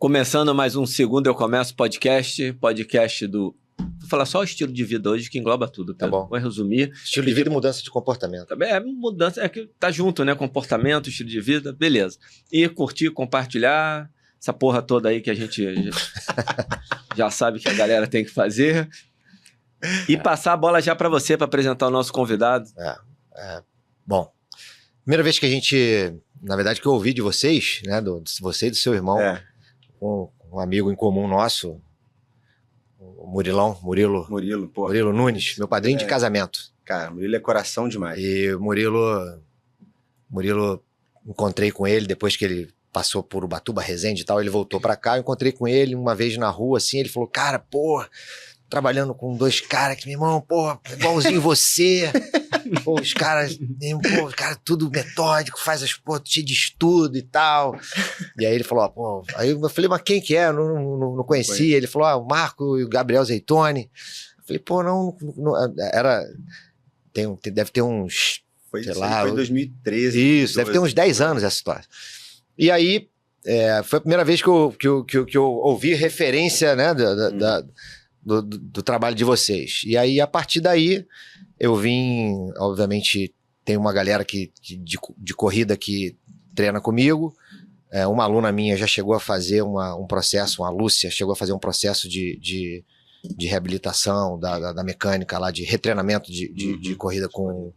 Começando mais um Segundo Eu Começo podcast do... Vou falar só o estilo de vida hoje, que engloba tudo, Pedro. Tá bom. Vou resumir. Estilo de vida e mudança de comportamento. Também é mudança, é que tá junto, né? Comportamento, estilo de vida, beleza. E curtir, compartilhar, essa porra toda aí que a gente já sabe que a galera tem que fazer. E passar a bola já para você, para apresentar o nosso convidado. Bom, primeira vez que a gente, na verdade, que eu ouvi de vocês, né? Você e do seu irmão, um amigo em comum nosso, o Murilo Nunes, meu padrinho de casamento. Cara, Murilo é coração demais. E o Murilo, encontrei com ele depois que ele passou por Ubatuba, Resende e tal, ele voltou pra cá, eu encontrei com ele uma vez na rua, assim, ele falou, cara, porra, trabalhando com dois caras que, meu irmão, porra, igualzinho você, pô, os caras, pô, cara, tudo metódico, faz as porra, cheio de estudo e tal. E aí ele falou, pô, aí eu falei, mas quem que é? Eu não conhecia. Ele falou, o Marco e o Gabriel Zeitone. Eu falei, pô, não era, deve ter uns, sei lá. Foi em 2013. Isso, 2012. Deve ter uns 10 anos essa história. E aí, foi a primeira vez que eu ouvi referência, né, do trabalho de vocês. E aí, a partir daí, eu vim, obviamente, tem uma galera de corrida que treina comigo, uma aluna minha já chegou a fazer um processo, a Lúcia, chegou a fazer um processo de reabilitação da mecânica lá, de retreinamento de corrida com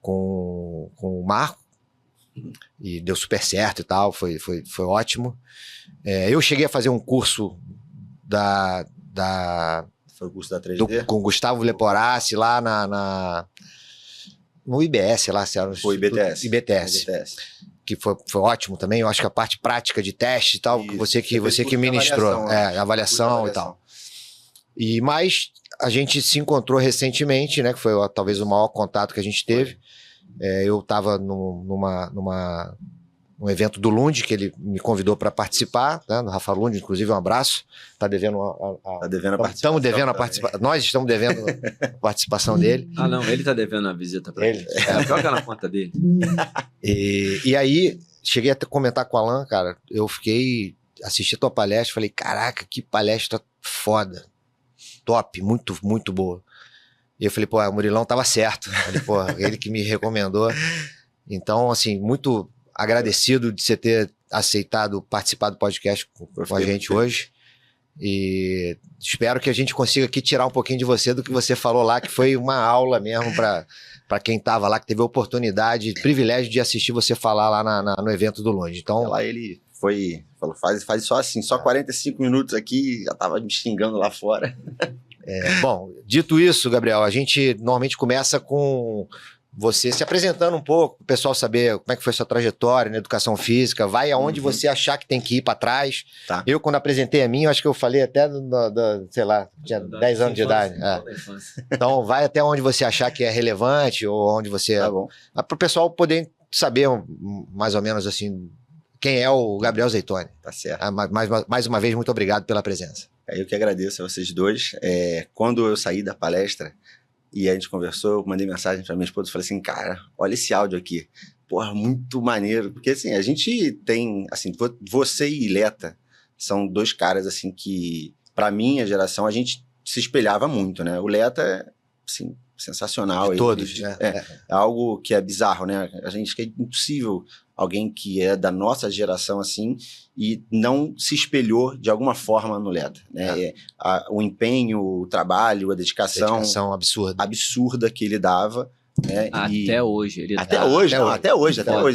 o Marco, e deu super certo e tal, foi ótimo. Eu cheguei a fazer um curso Foi o curso da 3D? Com o Gustavo Leporassi lá no IBS, lá, Foi IBTS. Que foi ótimo também. Eu acho que a parte prática de teste e tal, isso, você que ministrou, avaliação e tal. Mas a gente se encontrou recentemente, né? Que foi talvez o maior contato que a gente teve. Eu estava num evento do Lund, que ele me convidou para participar, né, no Rafa Lund, inclusive um abraço, tá devendo tá devendo a participação. Estamos devendo a participação, nós estamos devendo a participação dele. Ah, não, ele tá devendo a visita para ele. Joga na conta dele. E aí, cheguei a comentar com o Alan, cara, assisti a tua palestra, falei, caraca, que palestra foda, top, muito, muito boa. E eu falei, pô, o Murilão tava certo, ele que me recomendou. Então, assim, muito agradecido de você ter aceitado participar do podcast com a gente hoje. E espero que a gente consiga aqui tirar um pouquinho de você do que você falou lá, que foi uma aula mesmo para quem estava lá, que teve a oportunidade, privilégio de assistir você falar lá no evento do Lund. Então, lá ele falou, faz só assim, só 45 minutos aqui, já tava me xingando lá fora. Bom, dito isso, Gabriel, a gente normalmente começa com você se apresentando um pouco, para o pessoal saber como é que foi sua trajetória na educação física, vai aonde você achar que tem que ir para trás. Tá. Eu, quando apresentei a mim, eu acho que eu falei até, sei lá, tinha 10 anos de idade. Então, vai até onde você achar que é relevante, ou onde você... Tá bom. Para o pessoal poder saber, mais ou menos assim, quem é o Gabriel Zeitone. Tá certo. Mais uma vez, muito obrigado pela presença. Eu que agradeço a vocês dois. Quando eu saí da palestra e a gente conversou, eu mandei mensagem para minha esposa e falei assim, cara, olha esse áudio aqui. Porra, muito maneiro. Porque assim, a gente tem, assim, você e Leta são dois caras assim que, para minha geração, a gente se espelhava muito, né? O Leta, assim, sensacional. Todos, né? É algo que é bizarro, né? A gente que é impossível alguém que é da nossa geração assim e não se espelhou de alguma forma no Leta, né? O empenho, o trabalho, a dedicação absurda que ele dava, né? Até hoje ele até hoje.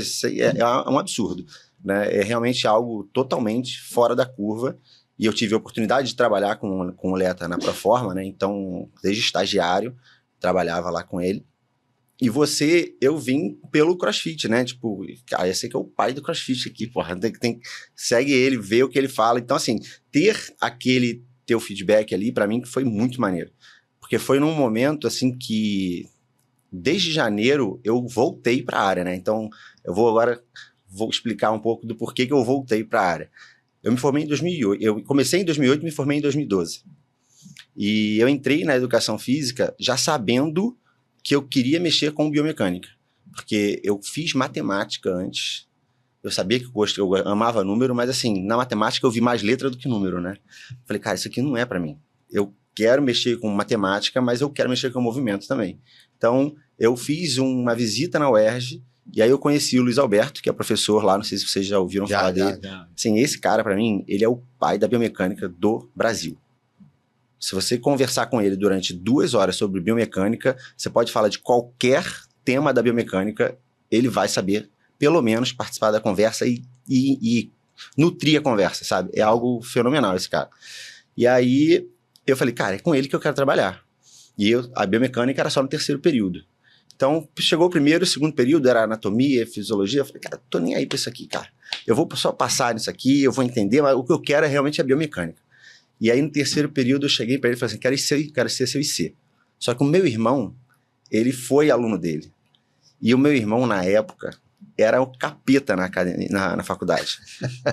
Isso aí é um absurdo, né? É realmente algo totalmente fora da curva. E eu tive a oportunidade de trabalhar com o Leta na Proforma, né? Então, desde estagiário, trabalhava lá com ele. E você, eu vim pelo CrossFit, né? Tipo, cara, eu sei que é o pai do CrossFit aqui, porra. Segue ele, vê o que ele fala. Então, assim, ter aquele teu feedback ali, pra mim, foi muito maneiro. Porque foi num momento, assim, que desde janeiro eu voltei pra área, né? Então, eu vou explicar um pouco do porquê que eu voltei pra área. Eu me formei em 2008. Eu comecei em 2008 e me formei em 2012. E eu entrei na educação física já sabendo que eu queria mexer com biomecânica, porque eu fiz matemática antes, Eu sabia que eu amava número, mas assim, na matemática eu vi mais letra do que número, né? Falei, cara, isso aqui não é para mim. Eu quero mexer com matemática, mas eu quero mexer com movimento também. Então, eu fiz uma visita na UERJ, e aí eu conheci o Luiz Alberto, que é professor lá, não sei se vocês já ouviram falar dele. Sim, esse cara, para mim, ele é o pai da biomecânica do Brasil. Se você conversar com ele durante 2 horas sobre biomecânica, você pode falar de qualquer tema da biomecânica, ele vai saber, pelo menos, participar da conversa e nutrir a conversa, sabe? É algo fenomenal esse cara. E aí, eu falei, cara, é com ele que eu quero trabalhar. E a biomecânica era só no 3º período. Então, chegou o 1º, o 2º período, era anatomia, fisiologia. Eu falei, cara, tô nem aí pra isso aqui, cara. Eu vou só passar nisso aqui, eu vou entender, mas o que eu quero é realmente a biomecânica. E aí, no 3º período, eu cheguei pra ele e falei assim, quero ser seu IC. Só que o meu irmão, ele foi aluno dele. E o meu irmão, na época, era o capeta na faculdade.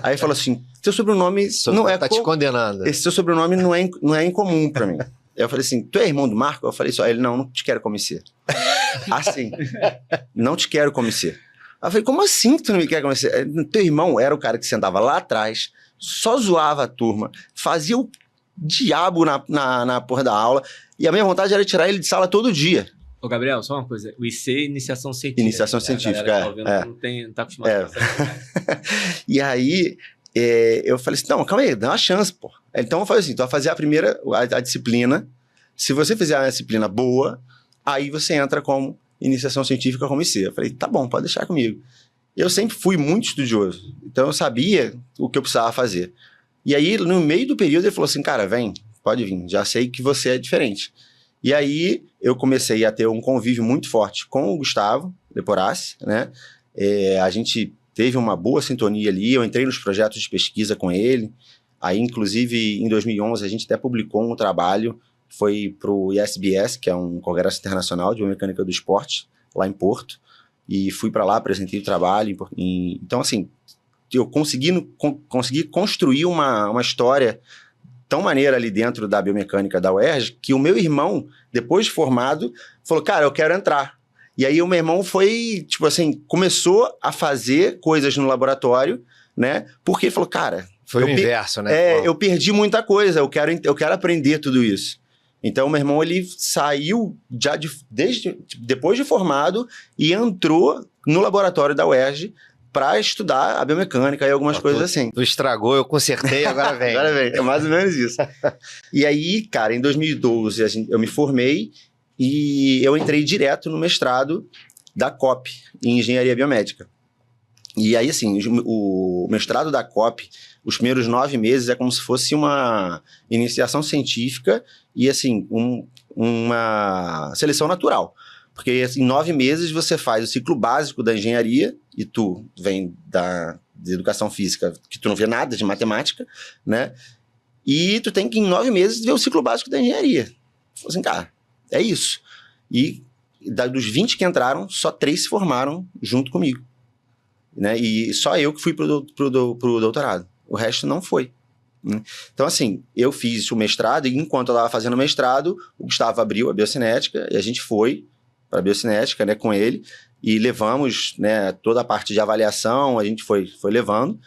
Aí ele falou assim, seu sobrenome não é... Tá te condenando. Esse seu sobrenome não é incomum pra mim. Eu falei assim, tu é irmão do Marco? Eu falei só, ele, não te quero como IC. Assim, não te quero como IC. Eu falei, como assim que tu não me quer como IC? Teu irmão era o cara que sentava lá atrás, só zoava a turma, fazia o diabo na porra da aula, e a minha vontade era tirar ele de sala todo dia. Ô, Gabriel, só uma coisa. O IC é iniciação científica. Iniciação científica, não tá acostumado com essa. E aí, eu falei assim, não, calma aí, dá uma chance, pô. Então eu falei assim, tu vai fazer a disciplina, se você fizer uma disciplina boa, aí você entra como iniciação científica como IC. Eu falei, tá bom, pode deixar comigo. Eu sempre fui muito estudioso, então eu sabia o que eu precisava fazer. E aí, no meio do período, ele falou assim, cara, vem, pode vir, já sei que você é diferente. E aí, eu comecei a ter um convívio muito forte com o Gustavo Leporassi, né? A gente teve uma boa sintonia ali, eu entrei nos projetos de pesquisa com ele. Aí, inclusive, em 2011, a gente até publicou um trabalho, foi para o ISBS, que é um Congresso Internacional de Biomecânica do Esporte, lá em Porto, e fui para lá, apresentei o trabalho. Então, assim, eu consegui construir uma história tão maneira ali dentro da biomecânica da UERJ, que o meu irmão, depois de formado, falou, cara, eu quero entrar. E aí o meu irmão foi, tipo assim, começou a fazer coisas no laboratório, né? Porque ele falou, cara... Foi o inverso, né? Eu perdi muita coisa, eu quero aprender tudo isso. Então, meu irmão, ele saiu já depois de formado e entrou no laboratório da UERJ para estudar a biomecânica e algumas coisas assim. Tu estragou, eu consertei, agora vem. Agora vem, é mais ou menos isso. E aí, cara, em 2012, eu me formei e eu entrei direto no mestrado da COP, em Engenharia Biomédica. E aí, assim, o mestrado da COP, os primeiros 9 meses é como se fosse uma iniciação científica e, assim, uma seleção natural. Porque assim, em 9 meses você faz o ciclo básico da engenharia, e tu vem de educação física, que tu não vê nada de matemática, né? E tu tem que, em 9 meses, ver o ciclo básico da engenharia. Assim, cara, é isso. E dos 20 que entraram, só 3 se formaram junto comigo. Né? E só eu que fui pro doutorado. O resto não foi. Né? Então, assim, eu fiz o mestrado, e enquanto eu estava fazendo o mestrado, o Gustavo abriu a biocinética, e a gente foi para a biocinética, né, com ele, e levamos, né, toda a parte de avaliação, a gente foi levando,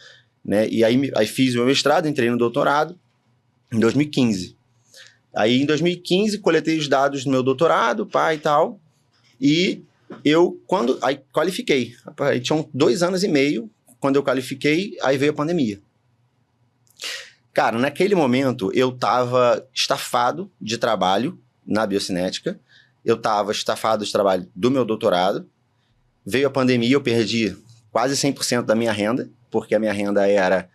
né, e aí fiz o meu mestrado, entrei no doutorado em 2015. Aí, em 2015, coletei os dados do meu doutorado, e tal, e aí qualifiquei. Aí tinham 2 anos e meio, quando eu qualifiquei, aí veio a pandemia. Cara, naquele momento, eu estava estafado de trabalho na biocinética, eu estava estafado de trabalho do meu doutorado, veio a pandemia, eu perdi quase 100% da minha renda, porque a minha renda era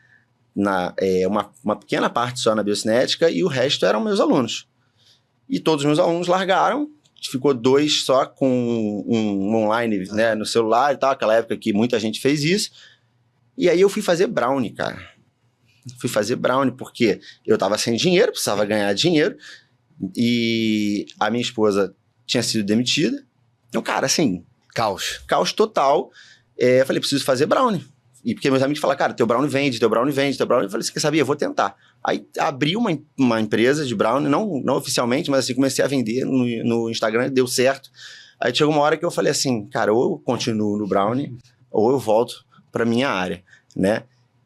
uma pequena parte só na biocinética e o resto eram meus alunos. E todos os meus alunos largaram, ficou 2 só com um online, né, no celular e tal, aquela época que muita gente fez isso. E aí eu fui fazer brownie, cara. Fui fazer brownie porque eu tava sem dinheiro, precisava ganhar dinheiro, e a minha esposa tinha sido demitida. Então, cara, assim... Caos total. Eu falei, preciso fazer brownie. E porque meus amigos falaram, cara, teu brownie vende. Eu falei, você quer saber? Eu vou tentar. Aí abri uma empresa de brownie, não oficialmente, mas assim, comecei a vender no Instagram, deu certo. Aí chegou uma hora que eu falei assim, cara, ou eu continuo no brownie, ou eu volto para minha área, né?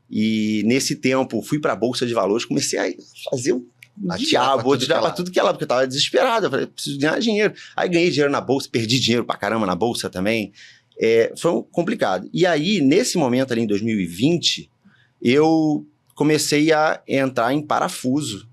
E nesse tempo, fui para a Bolsa de Valores, comecei a fazer o diabo, tirava tudo que ela, porque eu tava desesperado, eu falei, preciso ganhar dinheiro. Aí ganhei dinheiro na Bolsa, perdi dinheiro pra caramba na Bolsa também. Foi complicado. E aí, nesse momento ali em 2020, eu comecei a entrar em parafuso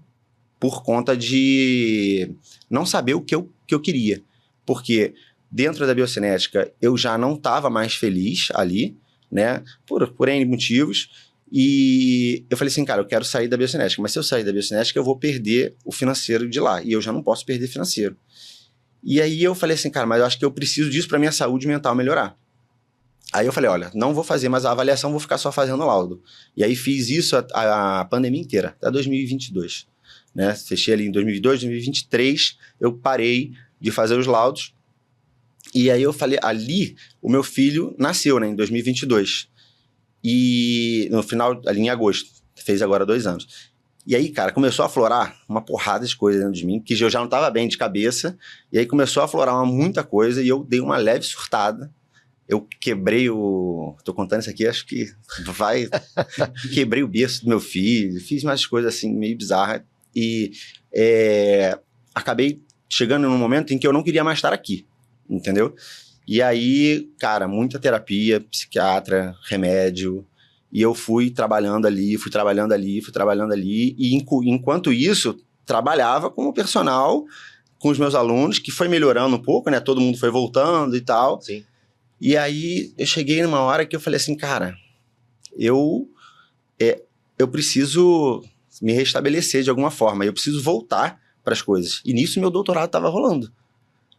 por conta de não saber o que eu queria. Porque dentro da biocinética, eu já não estava mais feliz ali, né? Por N motivos. E eu falei assim, cara, eu quero sair da biocinética, mas se eu sair da biocinética, eu vou perder o financeiro de lá, e eu já não posso perder financeiro. E aí eu falei assim, cara, mas eu acho que eu preciso disso para minha saúde mental melhorar. Aí eu falei, olha, não vou fazer mais a avaliação, vou ficar só fazendo laudo. E aí fiz isso a pandemia inteira, até 2022. Né? Fechei ali em 2022, 2023, eu parei de fazer os laudos. E aí eu falei, ali, o meu filho nasceu, né, em 2022. E no final, ali em agosto, fez agora 2 anos. E aí, cara, começou a aflorar uma porrada de coisas dentro de mim, que eu já não estava bem de cabeça, e aí começou a aflorar muita coisa, e eu dei uma leve surtada. Eu quebrei tô contando isso aqui, acho que vai... Quebrei o berço do meu filho, fiz umas coisas assim, meio bizarras, e acabei chegando num momento em que eu não queria mais estar aqui, entendeu? E aí, cara, muita terapia, psiquiatra, remédio, e eu fui trabalhando ali, e enquanto isso, trabalhava como personal com os meus alunos, que foi melhorando um pouco, né? Todo mundo foi voltando e tal. Sim. E aí, eu cheguei numa hora que eu falei assim, cara, eu preciso me restabelecer de alguma forma, eu preciso voltar para as coisas. E nisso, meu doutorado estava rolando.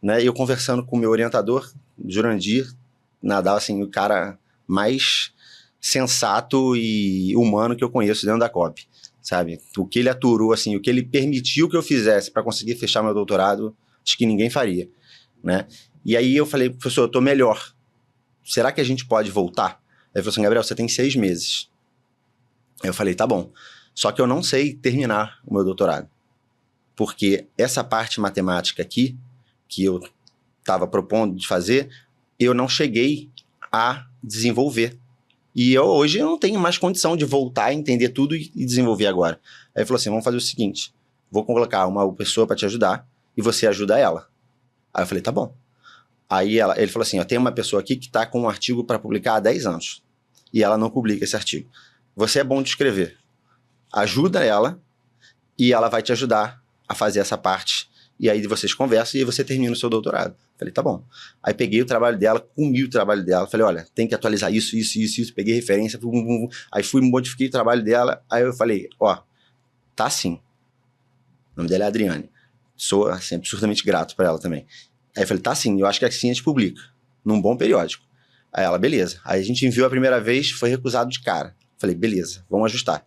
Né? Eu conversando com o meu orientador, Jurandir Nadal, assim, o cara mais sensato e humano que eu conheço dentro da COP, sabe? O que ele aturou, assim, o que ele permitiu que eu fizesse para conseguir fechar meu doutorado, acho que ninguém faria, né? E aí eu falei, professor, eu tô melhor. Será que a gente pode voltar? Ele falou assim, Gabriel, você tem 6 meses. Eu falei, tá bom. Só que eu não sei terminar o meu doutorado. Porque essa parte matemática aqui, que eu estava propondo de fazer, eu não cheguei a desenvolver. E hoje eu não tenho mais condição de voltar a entender tudo e desenvolver agora. Aí ele falou assim, vamos fazer o seguinte, vou colocar uma pessoa para te ajudar e você ajuda ela. Aí eu falei, tá bom. Aí ele falou assim, tem uma pessoa aqui que está com um artigo para publicar há 10 anos e ela não publica esse artigo. Você é bom de escrever. Ajuda ela e ela vai te ajudar a fazer essa parte. E aí vocês conversam e aí você termina o seu doutorado. Falei, tá bom. Aí peguei o trabalho dela, comi o trabalho dela. Falei, olha, tem que atualizar isso. Peguei referência. Aí modifiquei o trabalho dela. Aí eu falei, tá assim. O nome dela é Adriane. Sou, assim, absurdamente grato pra ela também. Aí eu falei, tá assim, eu acho que assim a gente publica. Num bom periódico. Aí ela, beleza. Aí a gente enviou a primeira vez, foi recusado de cara. Falei, beleza, vamos ajustar.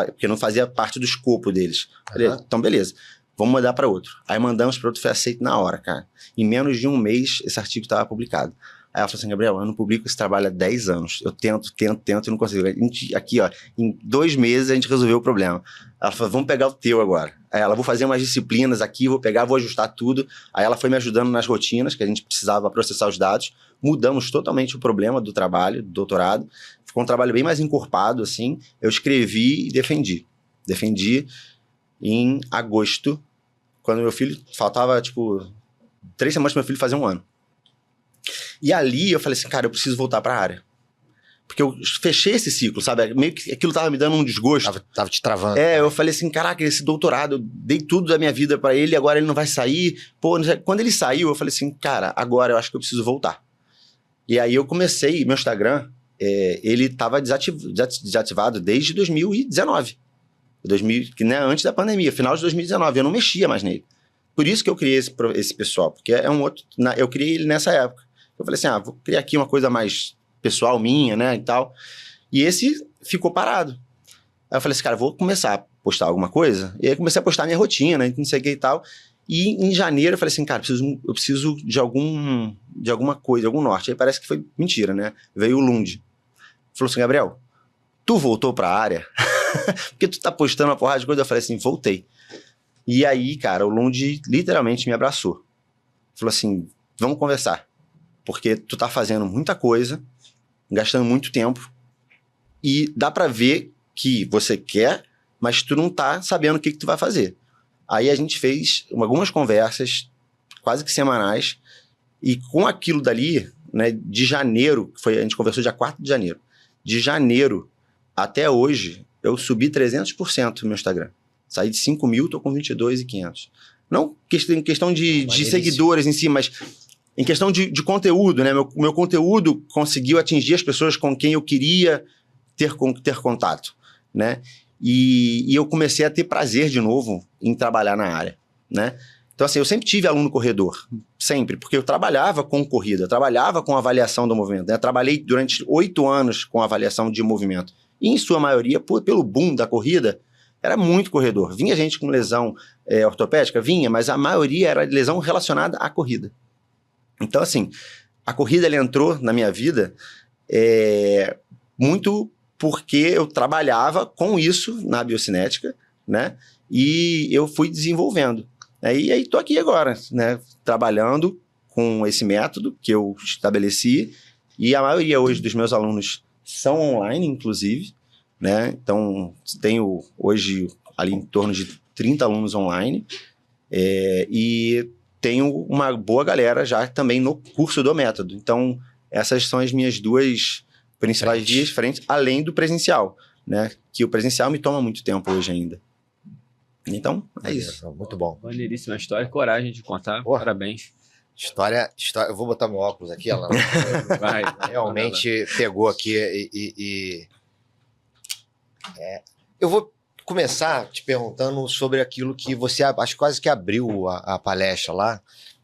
Porque não fazia parte do escopo deles. Falei, então beleza. Vamos mandar para outro. Aí mandamos para outro, foi aceito na hora, cara. Em menos de um mês, esse artigo estava publicado. Aí ela falou assim, Gabriel, eu não publico esse trabalho há 10 anos. Eu tento e não consigo. Aqui, ó, em 2 meses a gente resolveu o problema. Ela falou, vamos pegar o teu agora. Aí ela, vou fazer umas disciplinas aqui, vou ajustar tudo. Aí ela foi me ajudando nas rotinas, que a gente precisava processar os dados. Mudamos totalmente o problema do trabalho, do doutorado. Ficou um trabalho bem mais encorpado, assim. Eu escrevi e defendi. Defendi em agosto, quando meu filho, faltava, 3 semanas para meu filho fazer 1 ano. E ali eu falei assim, cara, eu preciso voltar para a área. Porque eu fechei esse ciclo, sabe? Meio que aquilo tava me dando um desgosto. Tava te travando. Eu falei assim, caraca, esse doutorado, eu dei tudo da minha vida para ele, agora ele não vai sair. Pô, quando ele saiu, eu falei assim, cara, agora eu acho que eu preciso voltar. E aí eu comecei, meu Instagram, ele tava desativado desde 2019. Antes da pandemia, final de 2019, eu não mexia mais nele. Por isso que eu criei esse pessoal, porque é um outro... Eu criei ele nessa época. Eu falei assim, vou criar aqui uma coisa mais pessoal minha, né, e tal. E esse ficou parado. Aí eu falei assim, cara, vou começar a postar alguma coisa. E aí comecei a postar minha rotina, não sei o que e tal. E em janeiro eu falei assim, cara, eu preciso de alguma coisa, de algum norte. Aí parece que foi mentira, né? Veio o Lund. Falou assim, Gabriel, tu voltou pra área? Porque tu tá postando uma porrada de coisa. Eu falei assim, voltei. E aí, cara, o Lund literalmente me abraçou. Falou assim, vamos conversar. Porque tu tá fazendo muita coisa gastando muito tempo, e dá pra ver que você quer, mas tu não tá sabendo o que tu vai fazer. Aí a gente fez algumas conversas, quase que semanais, e com aquilo dali, né, de janeiro, a gente conversou dia 4 de janeiro, de janeiro até hoje, eu subi 300% no meu Instagram. Saí de 5 mil, tô com 22.500. Não em questão de seguidores em si, mas em questão de conteúdo, né? Meu conteúdo conseguiu atingir as pessoas com quem eu queria ter contato, né? E eu comecei a ter prazer de novo em trabalhar na área, né? Então, assim, eu sempre tive aluno corredor, sempre, porque eu trabalhava com corrida, eu trabalhava com avaliação do movimento, né? Eu trabalhei durante 8 anos com avaliação de movimento. E, em sua maioria, pelo boom da corrida, era muito corredor. Vinha gente com lesão ortopédica? Vinha, mas a maioria era lesão relacionada à corrida. Então, assim, a corrida ela entrou na minha vida muito porque eu trabalhava com isso na biocinética, né? E eu fui desenvolvendo. E aí tô aqui agora, né? Trabalhando com esse método que eu estabeleci, e a maioria hoje dos meus alunos são online, inclusive, né? Então, tenho hoje ali em torno de 30 alunos online, e tenho uma boa galera já também no curso do método. Então, essas são as minhas duas principais vias frentes, além do presencial, né? Que o presencial me toma muito tempo hoje ainda. Então, é isso. Muito bom. Maneiríssima história, coragem de contar, Porra. parabéns. História, eu vou botar meu óculos aqui, ela Vai. realmente pegou aqui eu vou começar te perguntando sobre aquilo que você, acho que quase que abriu a palestra lá,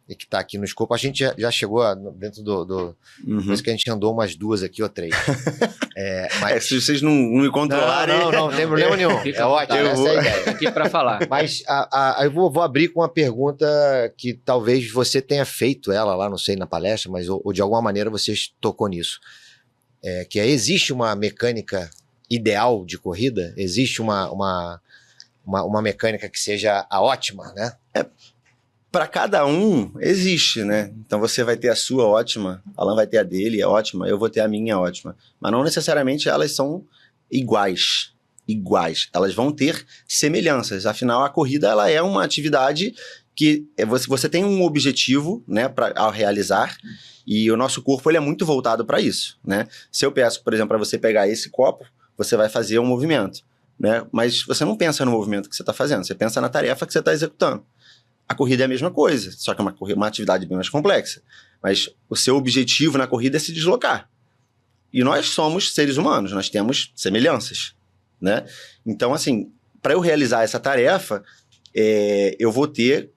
e que está aqui no escopo. A gente já chegou dentro do Parece que a gente andou umas 2 aqui ou 3. Mas... se vocês não me controlarem... Não tem problema nenhum. Fica É ótimo, essa é a ideia. Aqui para falar. Mas eu vou abrir com uma pergunta que talvez você tenha feito ela lá, não sei, na palestra, mas ou de alguma maneira você tocou nisso. Que existe uma mecânica ideal de corrida? Existe uma mecânica que seja a ótima, né? Para cada um, existe, né? Então você vai ter a sua ótima, Alan vai ter a dele, é ótima, eu vou ter a minha ótima. Mas não necessariamente elas são iguais. Elas vão ter semelhanças. Afinal, a corrida ela é uma atividade que você tem um objetivo, né, ao realizar, e o nosso corpo ele é muito voltado para isso, né? Se eu peço, por exemplo, para você pegar esse copo, você vai fazer um movimento, né? Mas você não pensa no movimento que você está fazendo, você pensa na tarefa que você está executando. A corrida é a mesma coisa, só que é uma atividade bem mais complexa. Mas o seu objetivo na corrida é se deslocar. E nós somos seres humanos, nós temos semelhanças, né? Então, assim, para eu realizar essa tarefa, eu vou ter...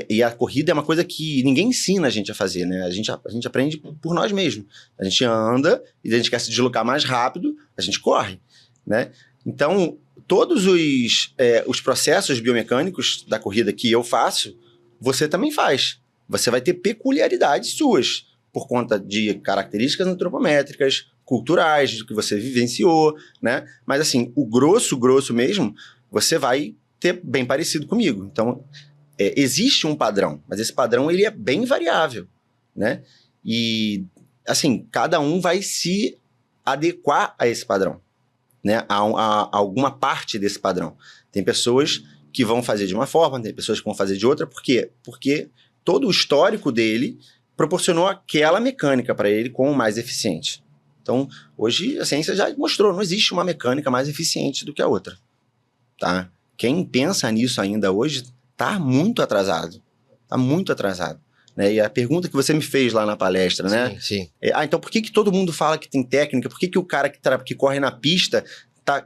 E a corrida é uma coisa que ninguém ensina a gente a fazer, né? A gente aprende por nós mesmos. A gente anda e a gente quer se deslocar mais rápido, a gente corre, né? Então... Todos os processos biomecânicos da corrida que eu faço, você também faz. Você vai ter peculiaridades suas, por conta de características antropométricas, culturais, do que você vivenciou, né? Mas assim, o grosso mesmo, você vai ter bem parecido comigo. Então, existe um padrão, mas esse padrão ele é bem variável, né? E, assim, cada um vai se adequar a esse padrão, né, a alguma parte desse padrão. Tem pessoas que vão fazer de uma forma, tem pessoas que vão fazer de outra. Por quê? Porque todo o histórico dele proporcionou aquela mecânica para ele como mais eficiente. Então, hoje a ciência já mostrou, não existe uma mecânica mais eficiente do que a outra. Tá? Quem pensa nisso ainda hoje está muito atrasado. Está muito atrasado. Né? E a pergunta que você me fez lá na palestra, né? Sim. Então por que todo mundo fala que tem técnica? Por que o cara que corre na pista,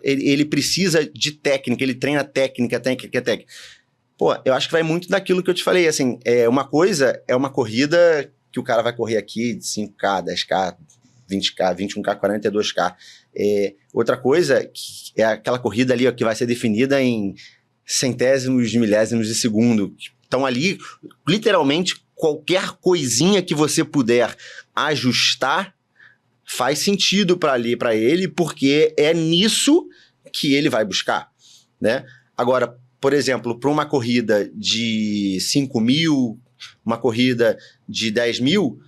ele precisa de técnica, ele treina técnica. Pô, eu acho que vai muito daquilo que eu te falei, assim, uma coisa é uma corrida que o cara vai correr aqui de 5K, 10K, 20K, 21K, 42K. Outra coisa é aquela corrida ali, ó, que vai ser definida em centésimos de milésimos de segundo. Então ali, literalmente, qualquer coisinha que você puder ajustar faz sentido para ele, porque é nisso que ele vai buscar, né? Agora, por exemplo, para uma corrida de 5 mil, uma corrida de 10 mil,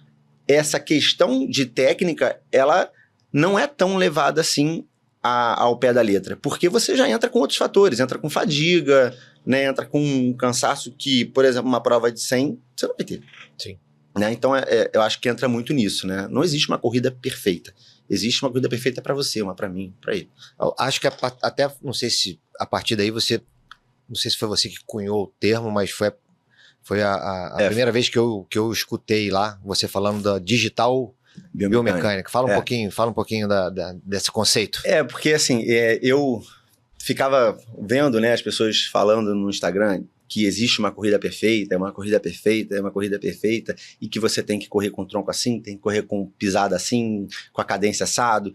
essa questão de técnica, ela não é tão levada assim ao pé da letra, porque você já entra com outros fatores, entra com fadiga, né, entra com um cansaço que, por exemplo, uma prova de 100, você não vai ter. Sim. Né? Então, eu acho que entra muito nisso, né? Não existe uma corrida perfeita. Existe uma corrida perfeita para você, uma para mim, para ele. Eu acho que até, não sei se a partir daí não sei se foi você que cunhou o termo, mas foi a primeira vez que eu escutei lá, você falando da digital biomecânica. Fala um pouquinho desse conceito. Porque assim, eu ficava vendo, né, as pessoas falando no Instagram que existe uma corrida perfeita, uma corrida perfeita, uma corrida perfeita, e que você tem que correr com o tronco assim, tem que correr com pisada assim, com a cadência assado.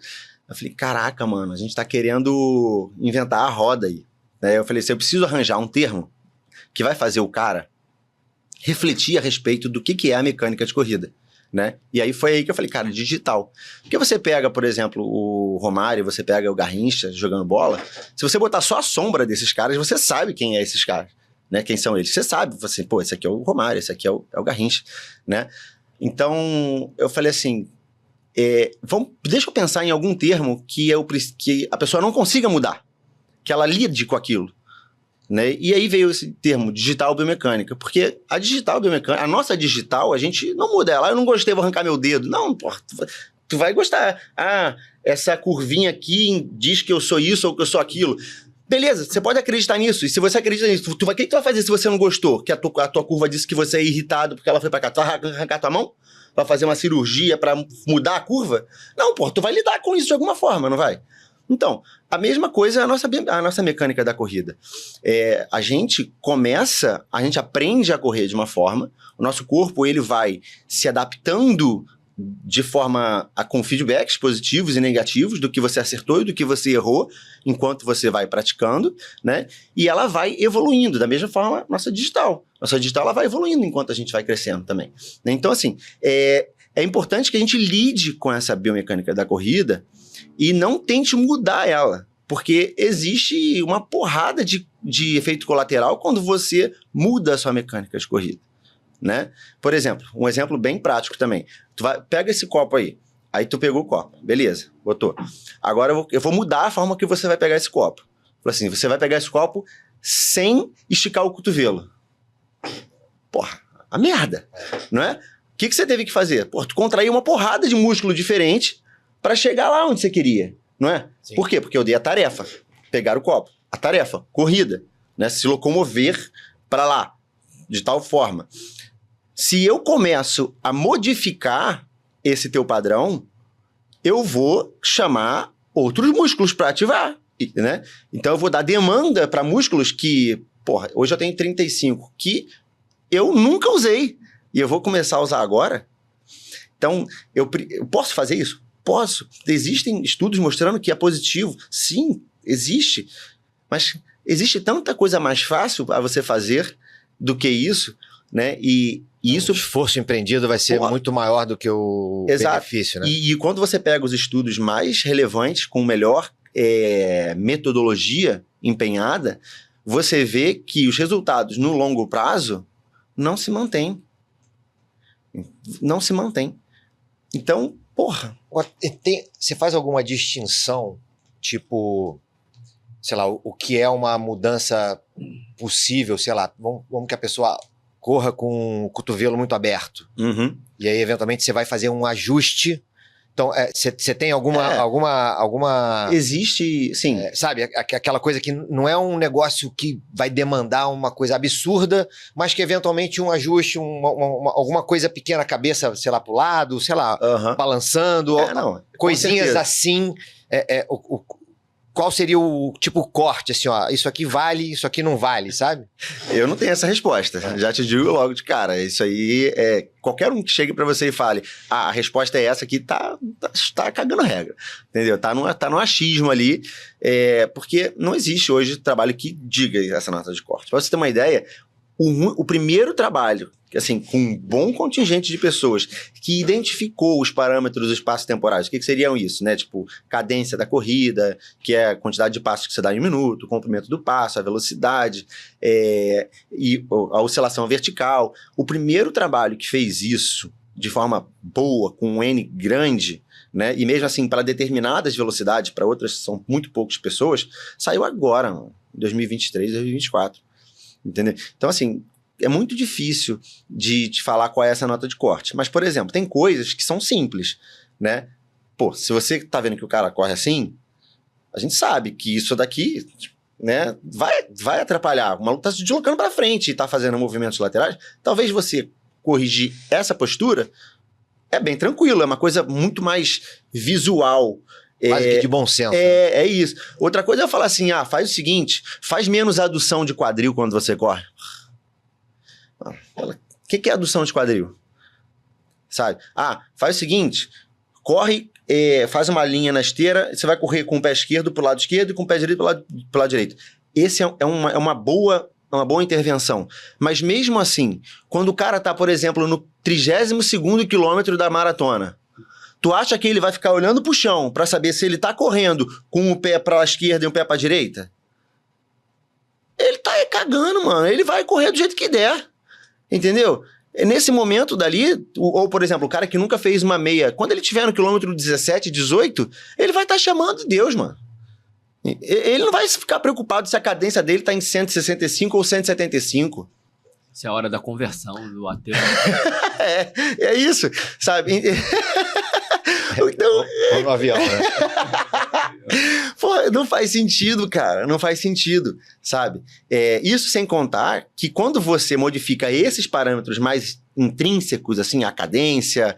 Eu falei, caraca, mano, a gente tá querendo inventar a roda aí. Eu falei assim, eu preciso arranjar um termo que vai fazer o cara refletir a respeito do que é a mecânica de corrida. Né? E aí foi aí que eu falei, cara, digital. Porque você pega, por exemplo, o Romário, você pega o Garrincha jogando bola, se você botar só a sombra desses caras, você sabe quem é esses caras, né? Quem são eles. Você sabe, você, pô, esse aqui é o Romário, esse aqui é o Garrincha, né? Então, eu falei assim, deixa eu pensar em algum termo que a pessoa não consiga mudar, que ela lide com aquilo. Né? E aí veio esse termo, digital biomecânica, porque a digital biomecânica, a nossa digital, a gente não muda ela. Eu não gostei, vou arrancar meu dedo. Não, porra, tu vai gostar. Ah, essa curvinha aqui diz que eu sou isso ou que eu sou aquilo. Beleza, você pode acreditar nisso. E se você acredita nisso, o que tu vai fazer se você não gostou? Que a tua curva disse que você é irritado porque ela foi pra cá. Tu vai arrancar tua mão? Vai fazer uma cirurgia pra mudar a curva? Não, porra, tu vai lidar com isso de alguma forma, não vai? Então, a mesma coisa é a nossa mecânica da corrida. A gente aprende a correr de uma forma, o nosso corpo ele vai se adaptando de forma com feedbacks positivos e negativos do que você acertou e do que você errou enquanto você vai praticando, né? E ela vai evoluindo, da mesma forma nossa digital. Nossa digital ela vai evoluindo enquanto a gente vai crescendo também. Então, assim, é importante que a gente lide com essa biomecânica da corrida e não tente mudar ela, porque existe uma porrada de efeito colateral quando você muda a sua mecânica de corrida, né? Por exemplo, um exemplo bem prático também. Pega esse copo aí tu pegou o copo, beleza, botou. Agora eu vou mudar a forma que você vai pegar esse copo. Falei assim, você vai pegar esse copo sem esticar o cotovelo. Porra, a merda, não é? O que você teve que fazer? Porra, tu contraiu uma porrada de músculo diferente para chegar lá onde você queria, não é? Sim. Por quê? Porque eu dei a tarefa, pegar o copo. A tarefa, corrida, né? Se locomover para lá, de tal forma. Se eu começo a modificar esse teu padrão, eu vou chamar outros músculos para ativar, né? Então eu vou dar demanda para músculos que, porra, hoje eu tenho 35, que eu nunca usei, e eu vou começar a usar agora. Então, eu posso fazer isso? Posso. Existem estudos mostrando que é positivo. Sim, existe. Mas existe tanta coisa mais fácil a você fazer do que isso, né? E isso... O esforço empreendido vai ser muito maior do que o benefício, né? E quando você pega os estudos mais relevantes, com melhor metodologia empenhada, você vê que os resultados no longo prazo não se mantêm. Não se mantêm. Então, porra... Você faz alguma distinção, tipo, sei lá, o que é uma mudança possível, sei lá, vamos que a pessoa corra com o cotovelo muito aberto. Uhum. E aí, eventualmente, você vai fazer um ajuste. Então, você tem alguma... Existe, sim. Sabe, aquela coisa que não é um negócio que vai demandar uma coisa absurda, mas que eventualmente um ajuste, alguma coisa pequena, a cabeça, sei lá, pro lado, sei lá, balançando, coisinhas assim. Qual seria o tipo corte, assim, ó, isso aqui vale, isso aqui não vale, sabe? Eu não tenho essa resposta, já te digo logo de cara, isso aí qualquer um que chegue pra você e fale, a resposta é essa aqui, tá cagando regra, entendeu? Tá no achismo ali, porque não existe hoje trabalho que diga essa nota de corte. Pra você ter uma ideia, o primeiro trabalho, assim, com um bom contingente de pessoas que identificou os parâmetros espaço-temporais. O que seriam isso, né? Tipo, cadência da corrida, que é a quantidade de passos que você dá em um minuto, o comprimento do passo, a velocidade, e a oscilação vertical. O primeiro trabalho que fez isso de forma boa, com um N grande, né? E mesmo assim, para determinadas velocidades, para outras são muito poucas pessoas, saiu agora, mano, em 2023, 2024. Entendeu? Então, assim, é muito difícil de te falar qual é essa nota de corte. Mas, por exemplo, tem coisas que são simples, né? Pô, se você tá vendo que o cara corre assim, a gente sabe que isso daqui, né, vai atrapalhar. O maluco tá se deslocando para frente e tá fazendo movimentos laterais. Talvez você corrigir essa postura é bem tranquilo, é uma coisa muito mais visual. Quase que de bom senso. É isso. Outra coisa é eu falar assim, faz o seguinte, faz menos adução de quadril quando você corre. O que é adução de quadril? Sabe? Faz o seguinte, corre, faz uma linha na esteira, você vai correr com o pé esquerdo pro lado esquerdo e com o pé direito pro lado direito. Esse é uma boa intervenção. Mas mesmo assim, quando o cara tá, por exemplo, no 32º quilômetro da maratona, tu acha que ele vai ficar olhando pro chão pra saber se ele tá correndo com o pé pra esquerda e o pé pra direita? Ele tá cagando, mano. Ele vai correr do jeito que der. Entendeu? Nesse momento dali, ou por exemplo, o cara que nunca fez uma meia, quando ele tiver no quilômetro 17, 18, ele vai estar chamando Deus, mano. Ele não vai ficar preocupado se a cadência dele tá em 165 ou 175. Isso é a hora da conversão do ateu. É isso, sabe? Então, no avião, né? Pô, não faz sentido, cara. Não faz sentido, sabe? Isso sem contar que quando você modifica esses parâmetros mais intrínsecos, assim, a cadência,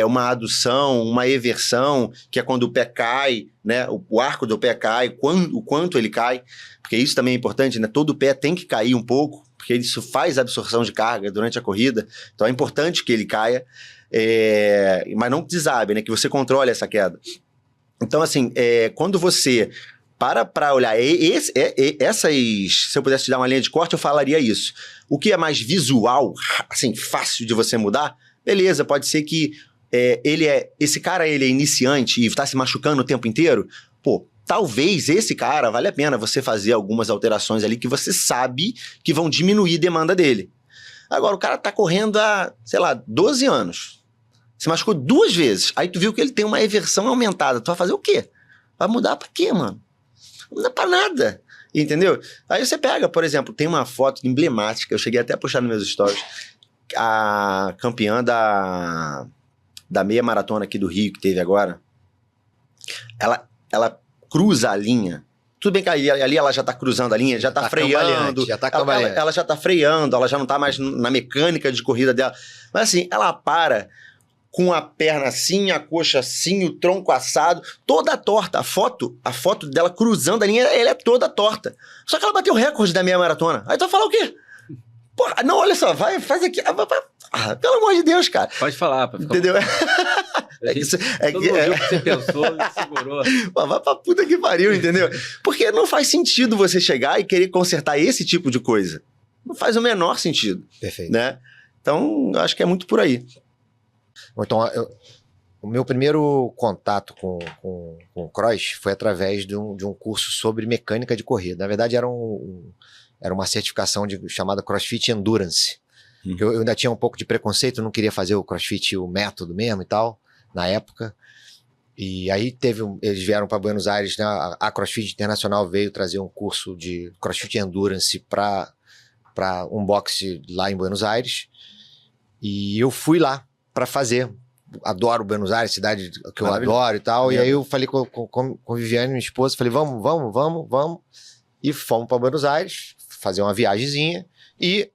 uma adução, uma eversão, que é quando o pé cai, né? O arco do pé cai, o quanto ele cai, porque isso também é importante, né? Todo pé tem que cair um pouco, porque isso faz absorção de carga durante a corrida, então é importante que ele caia, mas não desabe, né? Que você controle essa queda. Então, assim, quando você para olhar essas... Se eu pudesse te dar uma linha de corte, eu falaria isso. O que é mais visual, assim, fácil de você mudar, beleza, pode ser que esse cara ele é iniciante e está se machucando o tempo inteiro, pô, talvez esse cara, vale a pena você fazer algumas alterações ali que você sabe que vão diminuir a demanda dele. Agora, o cara tá correndo há, sei lá, 12 anos. Se machucou 2 vezes. Aí tu viu que ele tem uma eversão aumentada. Tu vai fazer o quê? Vai mudar pra quê, mano? Não muda pra nada. Entendeu? Aí você pega, por exemplo, tem uma foto emblemática. Eu cheguei até a puxar nos meus stories. A campeã da meia maratona aqui do Rio, que teve agora. Ela cruza a linha. Tudo bem que ali ela já tá cruzando a linha, já tá freando. Já tá ela já tá freando, ela já não tá mais na mecânica de corrida dela. Mas assim, ela para com a perna assim, a coxa assim, o tronco assado, toda torta. A foto dela cruzando a linha, ela é toda torta. Só que ela bateu o recorde da meia maratona. Aí tu vai falar o quê? Porra, não, olha só, faz aqui. Pelo amor de Deus, cara. Pode falar, pra ficar... Entendeu? Todo mundo viu o que você pensou e segurou. Pô, vai pra puta que pariu, entendeu? Porque não faz sentido você chegar e querer consertar esse tipo de coisa. Não faz o menor sentido. Perfeito. Né? Então, eu acho que é muito por aí. Então, o meu primeiro contato com o cross foi através de um curso sobre mecânica de corrida. Na verdade, era uma certificação chamada CrossFit Endurance. Eu ainda tinha um pouco de preconceito, não queria fazer o CrossFit, o método mesmo e tal, na época. E aí eles vieram para Buenos Aires, né? A CrossFit Internacional veio trazer um curso de CrossFit Endurance para um boxe lá em Buenos Aires. E eu fui lá para fazer. Adoro Buenos Aires, cidade que eu adoro e tal. E aí eu falei com Viviane, minha esposa, falei, vamos. E fomos para Buenos Aires, fazer uma viagemzinha e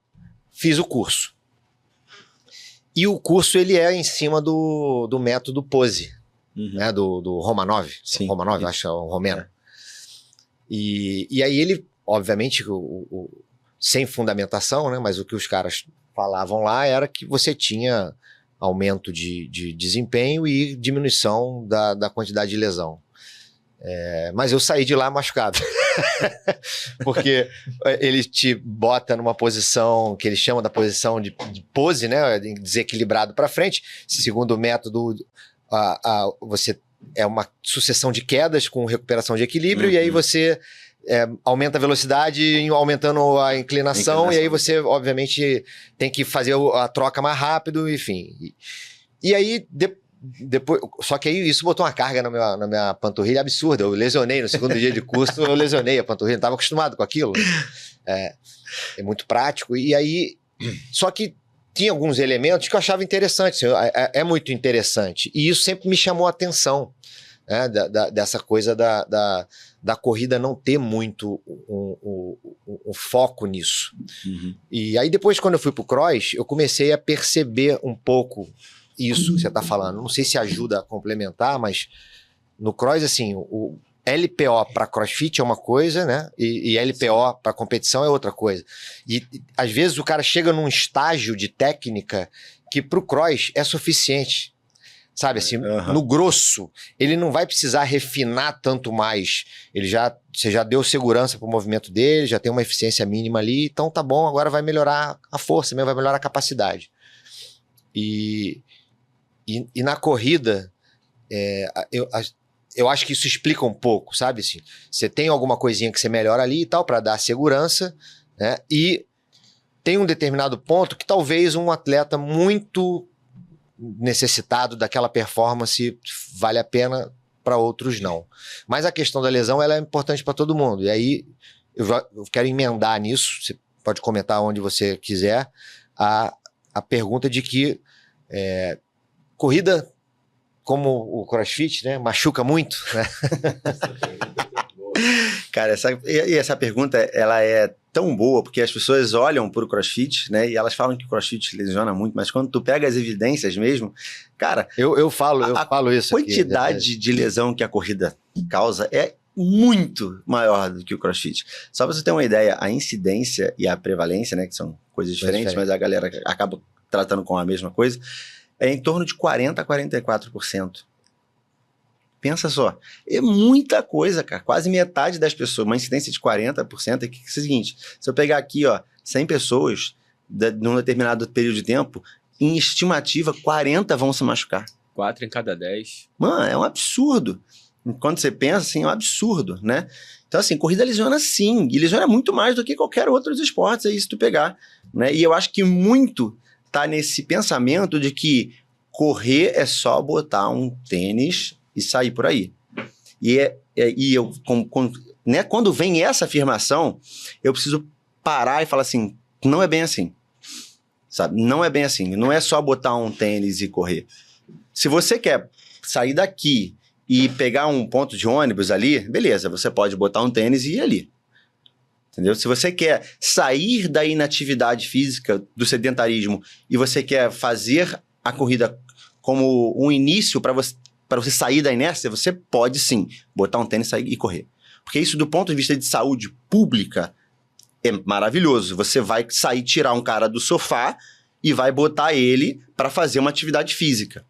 fiz o curso. E o curso, ele é em cima do método Pose, né? Do Romanov. Sim. Romanov, acho que é um romeno. E aí ele, obviamente, sem fundamentação, né? Mas o que os caras falavam lá era que você tinha aumento de desempenho e diminuição da quantidade de lesão. Mas eu saí de lá machucado. Porque ele te bota numa posição que eles chamam da posição de pose, né? Desequilibrado para frente. Segundo o método, você é uma sucessão de quedas com recuperação de equilíbrio, e aí você aumenta a velocidade, aumentando a inclinação, e aí você, obviamente, tem que fazer a troca mais rápido, enfim. E aí, depois, só que aí isso botou uma carga na minha panturrilha absurda. Eu lesionei no segundo dia de curso, eu lesionei a panturrilha, não estava acostumado com aquilo. É muito prático. E aí, só que tinha alguns elementos que eu achava interessantes, é muito interessante. E isso sempre me chamou a atenção, né, dessa coisa da corrida não ter muito um foco nisso. Uhum. E aí depois, quando eu fui pro cross, eu comecei a perceber um pouco isso que você tá falando. Não sei se ajuda a complementar, mas no cross, assim, o LPO para crossfit é uma coisa, né? E LPO para competição é outra coisa. E às vezes o cara chega num estágio de técnica que pro cross é suficiente. Sabe, assim, no grosso, ele não vai precisar refinar tanto mais. Você já deu segurança pro movimento dele, já tem uma eficiência mínima ali, então tá bom, agora vai melhorar a força, vai melhorar a capacidade. E na corrida, eu acho que isso explica um pouco, sabe? Assim, você tem alguma coisinha que você melhora ali e tal, para dar segurança, né? E tem um determinado ponto que talvez um atleta muito necessitado daquela performance vale a pena, para outros não. Mas a questão da lesão, ela é importante para todo mundo. E aí eu quero emendar nisso, você pode comentar onde você quiser, a pergunta de que corrida, como o CrossFit, né, machuca muito, né? Cara, essa pergunta, ela é tão boa, porque as pessoas olham pro CrossFit, né, e elas falam que o CrossFit lesiona muito, mas quando tu pega as evidências mesmo, cara... Eu falo isso aqui. A quantidade de lesão que a corrida causa é muito maior do que o CrossFit. Só pra você ter uma ideia, a incidência e a prevalência, né, que são coisas diferentes, mas a galera acaba tratando com a mesma coisa, é em torno de 40% a 44%. Pensa só, é muita coisa, cara. Quase metade das pessoas, uma incidência de 40%. É o seguinte, se eu pegar aqui, ó, 100 pessoas, num determinado período de tempo, em estimativa, 40 vão se machucar. 4 em cada 10. Mano, é um absurdo. Quando você pensa, assim, é um absurdo, né? Então, assim, corrida lesiona sim, e lesiona muito mais do que qualquer outro dos esportes, aí se tu pegar, né? E eu acho que muito tá nesse pensamento de que correr é só botar um tênis e sair por aí. Né, quando vem essa afirmação, eu preciso parar e falar assim, não é bem assim, sabe? Não é bem assim, não é só botar um tênis e correr. Se você quer sair daqui e pegar um ponto de ônibus ali, beleza, você pode botar um tênis e ir ali. Entendeu? Se você quer sair da inatividade física, do sedentarismo, e você quer fazer a corrida como um início para você sair da inércia, você pode sim botar um tênis, sair e correr. Porque isso, do ponto de vista de saúde pública, é maravilhoso. Você vai sair, tirar um cara do sofá e vai botar ele para fazer uma atividade física.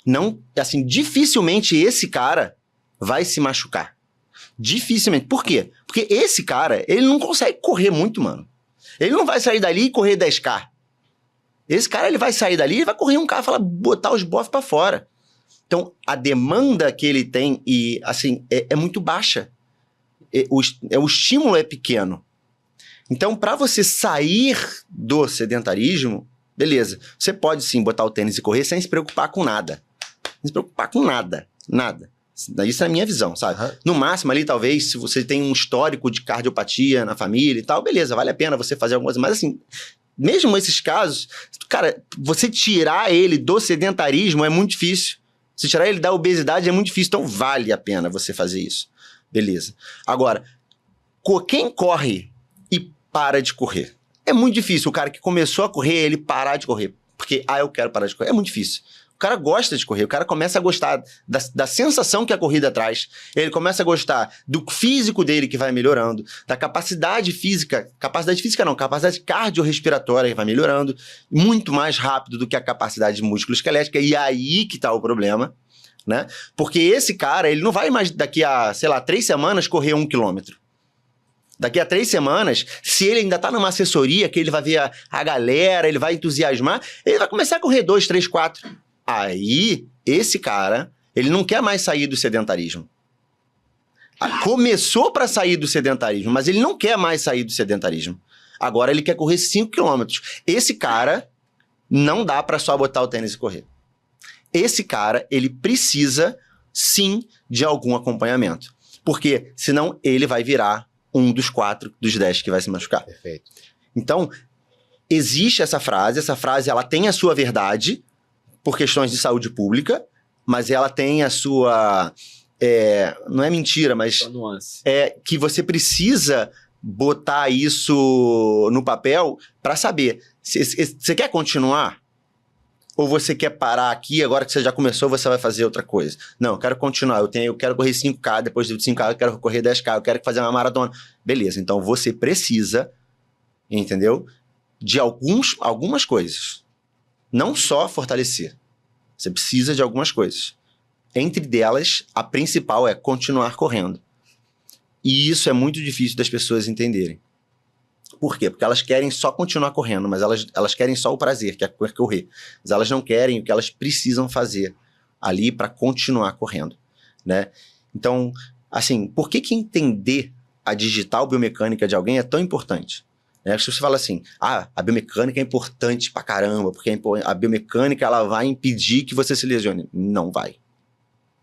Não, assim, dificilmente esse cara vai se machucar. Dificilmente. Por quê? Porque esse cara, ele não consegue correr muito, mano. Ele não vai sair dali e correr 10K. Esse cara, ele vai sair dali e vai correr um K, botar os bofs para fora. Então, a demanda que ele tem assim, é muito baixa. O estímulo é pequeno. Então, para você sair do sedentarismo, beleza. Você pode sim botar o tênis e correr sem se preocupar com nada. Sem se preocupar com nada. Nada. Isso é a minha visão, sabe? Uhum. No máximo ali, talvez, se você tem um histórico de cardiopatia na família e tal, beleza, vale a pena você fazer alguma coisa. Mas assim, mesmo esses casos, cara, você tirar ele do sedentarismo é muito difícil. Se tirar ele da obesidade é muito difícil, então vale a pena você fazer isso. Beleza. Agora, quem corre e para de correr? É muito difícil o cara que começou a correr, ele parar de correr. Porque, eu quero parar de correr. É muito difícil. O cara gosta de correr, o cara começa a gostar da sensação que a corrida traz. Ele começa a gostar do físico dele que vai melhorando, da capacidade física capacidade cardiorrespiratória que vai melhorando, muito mais rápido do que a capacidade músculo-esquelética, e aí que tá o problema, né? Porque esse cara, ele não vai mais daqui a, 3 semanas correr 1 quilômetro. Daqui a 3 semanas, se ele ainda tá numa assessoria, que ele vai ver a galera, ele vai entusiasmar, ele vai começar a correr 2, 3, 4. Aí, esse cara, ele não quer mais sair do sedentarismo. Começou para sair do sedentarismo, mas ele não quer mais sair do sedentarismo. Agora ele quer correr 5 quilômetros. Esse cara, não dá para só botar o tênis e correr. esse cara, ele precisa, sim, de algum acompanhamento. Porque senão ele vai virar um dos 4, dos 10 que vai se machucar. Perfeito. Então, existe essa frase ela tem a sua verdade por questões de saúde pública, mas ela tem a sua... não é mentira, mas nuance. É que você precisa botar isso no papel para saber. Você quer continuar? Ou você quer parar aqui, agora que você já começou, você vai fazer outra coisa? Não, eu quero continuar. Eu quero correr 5K, depois de 5K eu quero correr 10K, eu quero fazer uma maratona. Beleza, então você precisa, entendeu? De algumas coisas. Não só fortalecer. Você precisa de algumas coisas. Entre delas, a principal é continuar correndo. E isso é muito difícil das pessoas entenderem. Por quê? Porque elas querem só continuar correndo, mas elas querem só o prazer, que é correr. Mas elas não querem o que elas precisam fazer ali para continuar correndo, né? Então, assim, por que entender a digital biomecânica de alguém é tão importante? Se você fala assim, a biomecânica é importante pra caramba, porque a biomecânica ela vai impedir que você se lesione. Não vai.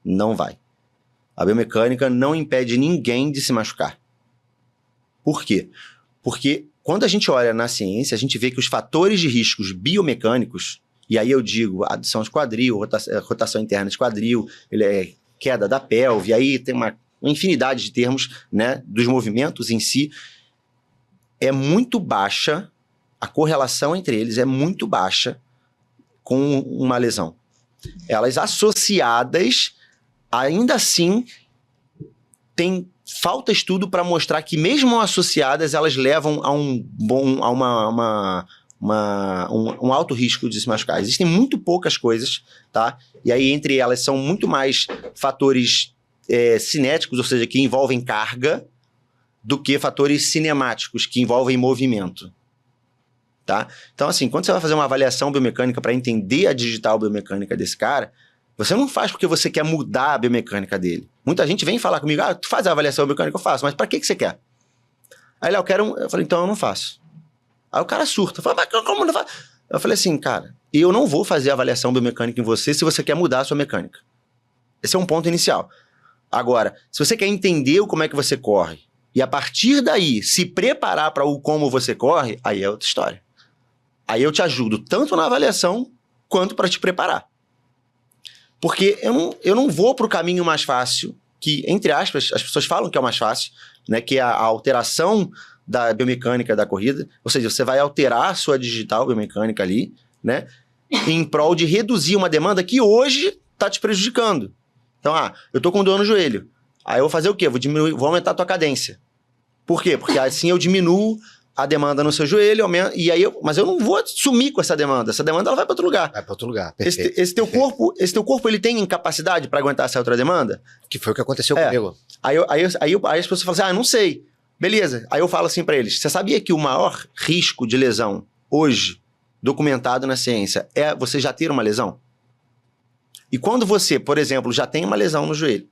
Não vai. A biomecânica não impede ninguém de se machucar. Por quê? Porque quando a gente olha na ciência, a gente vê que os fatores de riscos biomecânicos, e aí eu digo adução de quadril, rotação interna de quadril, queda da pelve, aí tem uma infinidade de termos, né, dos movimentos em si, é muito baixa, a correlação entre eles é muito baixa com uma lesão. Elas associadas, ainda assim, falta estudo para mostrar que mesmo associadas, elas levam a um alto risco de se machucar. Existem muito poucas coisas, tá? E aí entre elas são muito mais fatores cinéticos, ou seja, que envolvem carga, do que fatores cinemáticos, que envolvem movimento, tá? Então, assim, quando você vai fazer uma avaliação biomecânica para entender a digital biomecânica desse cara, você não faz porque você quer mudar a biomecânica dele. Muita gente vem falar comigo, tu faz a avaliação biomecânica? Eu faço, mas para que você quer? Aí ele, eu quero... Eu falei, então eu não faço. Aí o cara surta. Eu falei, mas como não faz? Eu falei assim, cara, eu não vou fazer a avaliação biomecânica em você se você quer mudar a sua mecânica. Esse é um ponto inicial. Agora, se você quer entender como é que você corre, e a partir daí se preparar para o como você corre, aí é outra história. Aí eu te ajudo tanto na avaliação, quanto para te preparar. Porque eu não vou para o caminho mais fácil, que, entre aspas, as pessoas falam que é o mais fácil, né, que é a alteração da biomecânica da corrida. Ou seja, você vai alterar a sua digital biomecânica ali, né, em prol de reduzir uma demanda que hoje está te prejudicando. Então, eu tô com dor no joelho. Aí eu vou fazer o quê? Vou aumentar a tua cadência. Por quê? Porque assim eu diminuo a demanda no seu joelho, mas eu não vou sumir com essa demanda. Essa demanda ela vai para outro lugar. Vai para outro lugar. Perfeito. Esse teu corpo ele tem incapacidade para aguentar essa outra demanda? Que foi o que aconteceu comigo. Aí as pessoas falam assim, não sei. Beleza. Aí eu falo assim para eles, você sabia que o maior risco de lesão hoje, documentado na ciência, é você já ter uma lesão? E quando você, por exemplo, já tem uma lesão no joelho,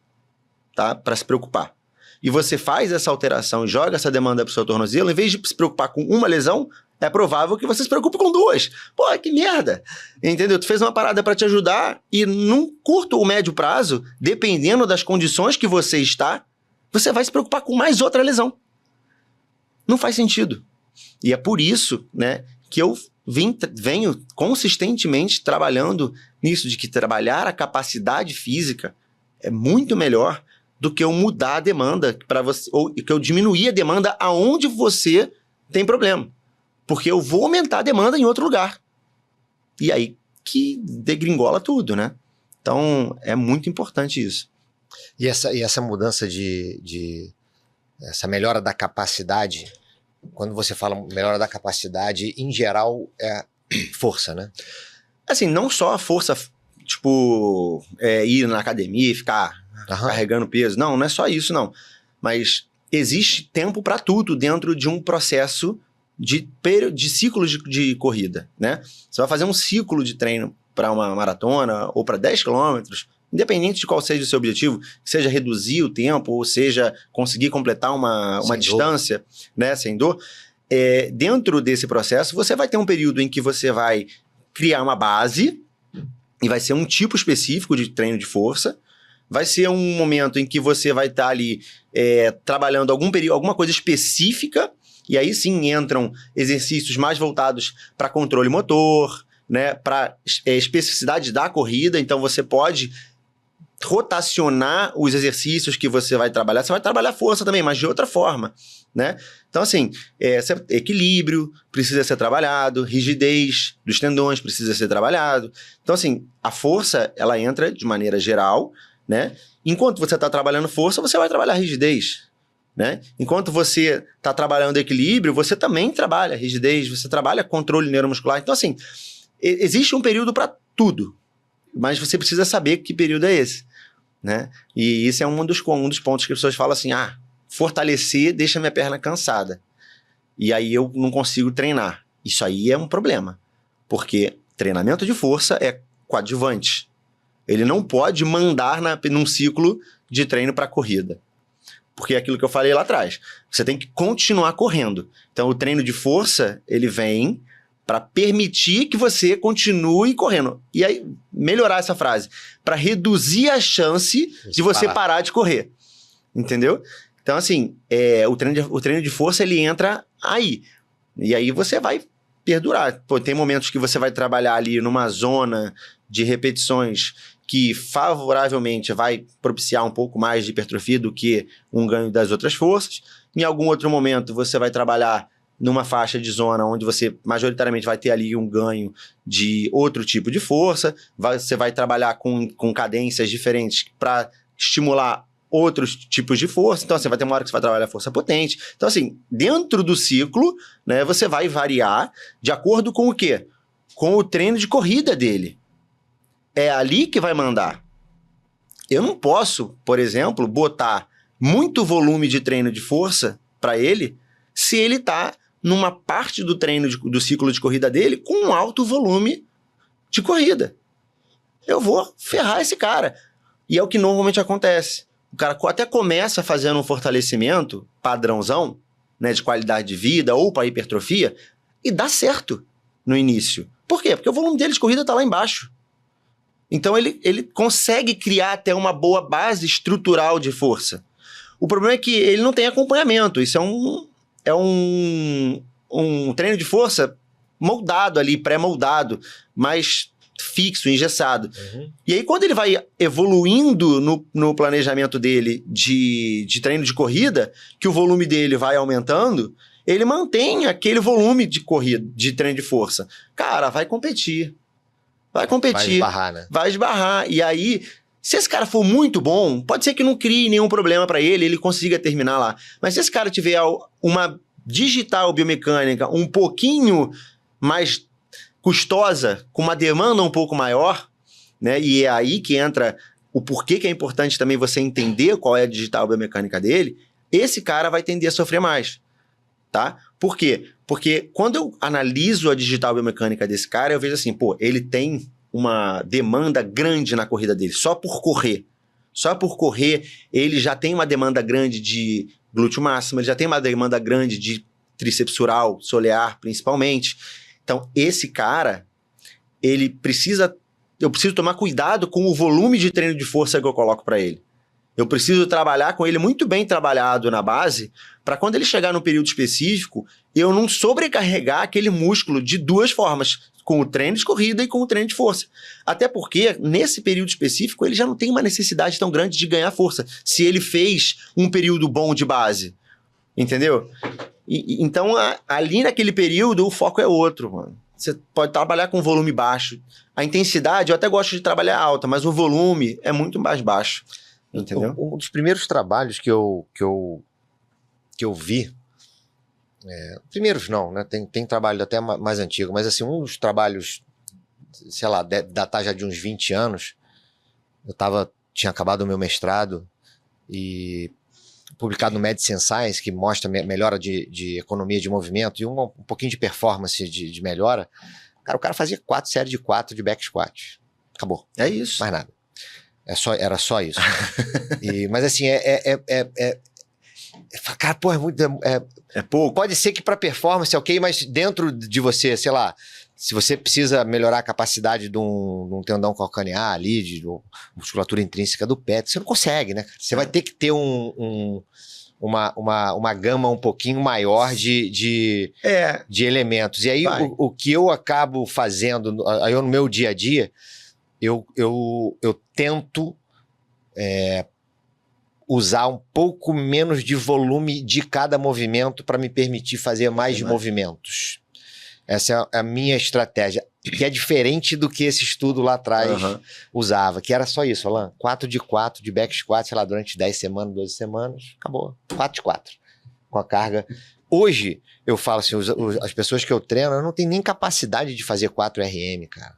tá? Para se preocupar. E você faz essa alteração e joga essa demanda pro seu tornozelo, em vez de se preocupar com uma lesão, é provável que você se preocupe com 2. Pô, que merda! Entendeu? Tu fez uma parada para te ajudar e num curto ou médio prazo, dependendo das condições que você está, você vai se preocupar com mais outra lesão. Não faz sentido. E é por isso, né, que eu venho consistentemente trabalhando nisso, de que trabalhar a capacidade física é muito melhor do que eu mudar a demanda para você, ou que eu diminuir a demanda aonde você tem problema. Porque eu vou aumentar a demanda em outro lugar. E aí que degringola tudo, né? Então, é muito importante isso. E essa mudança essa melhora da capacidade, quando você fala melhora da capacidade, em geral, é força, né? Assim, não só a força, tipo, ir na academia e ficar carregando peso. Não é só isso, não. Mas existe tempo para tudo dentro de um processo de ciclo de corrida, né? Você vai fazer um ciclo de treino para uma maratona ou para 10 quilômetros, independente de qual seja o seu objetivo, seja reduzir o tempo ou seja conseguir completar uma distância, né, sem dor. Dentro desse processo, você vai ter um período em que você vai criar uma base, E vai ser um tipo específico de treino de força. Vai ser um momento em que você vai estar ali trabalhando alguma coisa específica. E aí sim entram exercícios mais voltados para controle motor, né? Para especificidade da corrida. Então você pode rotacionar os exercícios que você vai trabalhar. Você vai trabalhar força também, mas de outra forma, né? Então, assim, equilíbrio precisa ser trabalhado, rigidez dos tendões precisa ser trabalhado. Então, assim, a força, ela entra de maneira geral, né? Enquanto você está trabalhando força, você vai trabalhar rigidez, né? Enquanto você está trabalhando equilíbrio, você também trabalha rigidez, você trabalha controle neuromuscular. Então, assim, existe um período para tudo, mas você precisa saber que período é esse, né? E isso é um dos pontos que as pessoas falam assim, fortalecer deixa minha perna cansada. E aí eu não consigo treinar. Isso aí é um problema, porque treinamento de força é coadjuvante. Ele não pode mandar num ciclo de treino para corrida. Porque é aquilo que eu falei lá atrás. Você tem que continuar correndo. Então o treino de força, ele vem para permitir que você continue correndo. E aí, melhorar essa frase. Para reduzir a chance de você parar de correr. Entendeu? Então, assim, o treino de força, ele entra aí. E aí você vai perdurar. Pô, tem momentos que você vai trabalhar ali numa zona de repetições que favoravelmente vai propiciar um pouco mais de hipertrofia do que um ganho das outras forças. Em algum outro momento, você vai trabalhar numa faixa de zona onde você majoritariamente vai ter ali um ganho de outro tipo de força. Você vai trabalhar com cadências diferentes para estimular outros tipos de força. Então, você vai ter uma hora que você vai trabalhar força potente. Então, assim, dentro do ciclo, né, você vai variar de acordo com o quê? Com o treino de corrida dele. É ali que vai mandar. Eu não posso, por exemplo, botar muito volume de treino de força para ele se ele está numa parte do treino do ciclo de corrida dele com um alto volume de corrida. Eu vou ferrar esse cara. E é o que normalmente acontece. O cara até começa fazendo um fortalecimento padrãozão, né, de qualidade de vida ou para hipertrofia, e dá certo no início. Por quê? Porque o volume dele de corrida está lá embaixo. Então ele consegue criar até uma boa base estrutural de força. O problema é que ele não tem acompanhamento. Isso é um treino de força moldado ali, pré-moldado, mas fixo, engessado. Uhum. E aí, quando ele vai evoluindo no planejamento dele de treino de corrida, que o volume dele vai aumentando, ele mantém aquele volume de corrida, de treino de força. Cara, vai competir. Vai esbarrar, né? Vai esbarrar. E aí, se esse cara for muito bom, pode ser que não crie nenhum problema para ele consiga terminar lá. Mas se esse cara tiver uma digital biomecânica um pouquinho mais custosa, com uma demanda um pouco maior, né? E é aí que entra o porquê que é importante também você entender qual é a digital biomecânica dele, esse cara vai tender a sofrer mais, tá? Por quê? Porque quando eu analiso a digital biomecânica desse cara, eu vejo assim, pô, ele tem uma demanda grande na corrida dele, só por correr. Só por correr, ele já tem uma demanda grande de glúteo máximo, ele já tem uma demanda grande de tríceps sural, solear, principalmente. Então, esse cara, eu preciso tomar cuidado com o volume de treino de força que eu coloco para ele. Eu preciso trabalhar com ele muito bem trabalhado na base, para quando ele chegar num período específico, eu não sobrecarregar aquele músculo de duas formas, com o treino de corrida e com o treino de força. Até porque, nesse período específico, ele já não tem uma necessidade tão grande de ganhar força, se ele fez um período bom de base. Entendeu? Então, ali naquele período, o foco é outro, mano. Você pode trabalhar com volume baixo. A intensidade, eu até gosto de trabalhar alta, mas o volume é muito mais baixo. Entendeu? Um dos primeiros trabalhos que eu vi, primeiros não, né? Tem trabalho até mais antigo, mas assim, um dos trabalhos, sei lá, datar já de uns 20 anos, tinha acabado o meu mestrado e publicado no Medicine Science, que mostra melhora de economia de movimento e um pouquinho de performance de melhora. Cara, o cara fazia 4 séries de 4 de back squat. Acabou. É isso. Mais nada. Era só isso. Mas assim, cara, pô, é muito... É pouco. Pode ser que para performance, ok, mas dentro de você, sei lá, Se você precisa melhorar a capacidade de um tendão calcanear ali, de musculatura intrínseca do pé, você não consegue, né? Você vai ter que ter uma gama um pouquinho maior de elementos. E aí, o que eu acabo fazendo, aí no meu dia a dia, eu tento usar um pouco menos de volume de cada movimento para me permitir fazer mais movimentos. Essa é a minha estratégia, que é diferente do que esse estudo lá atrás usava, que era só isso, Alan, 4 de 4 de back squat, sei lá, durante 10 semanas, 12 semanas, acabou, 4 de 4, com a carga. Hoje, eu falo assim, as pessoas que eu treino, não tem nem capacidade de fazer 4 RM, cara.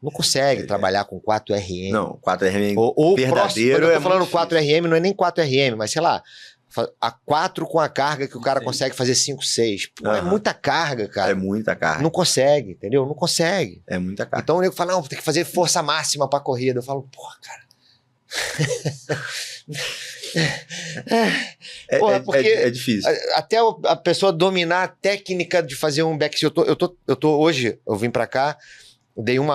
Não consegue trabalhar com 4 RM. Não, 4 RM ou verdadeiro. Quando eu tô falando 4 RM, não é nem 4 RM, mas sei lá, a 4 com a carga que o cara consegue fazer 5, 6. Pô, é muita carga, cara. É muita carga. Não consegue, entendeu? Não consegue. É muita carga. Então o nego fala, não, tem que fazer força máxima pra corrida. Eu falo, porra, cara. Porque é difícil. Até a pessoa dominar a técnica de fazer um back. Eu tô hoje, eu vim pra cá, dei um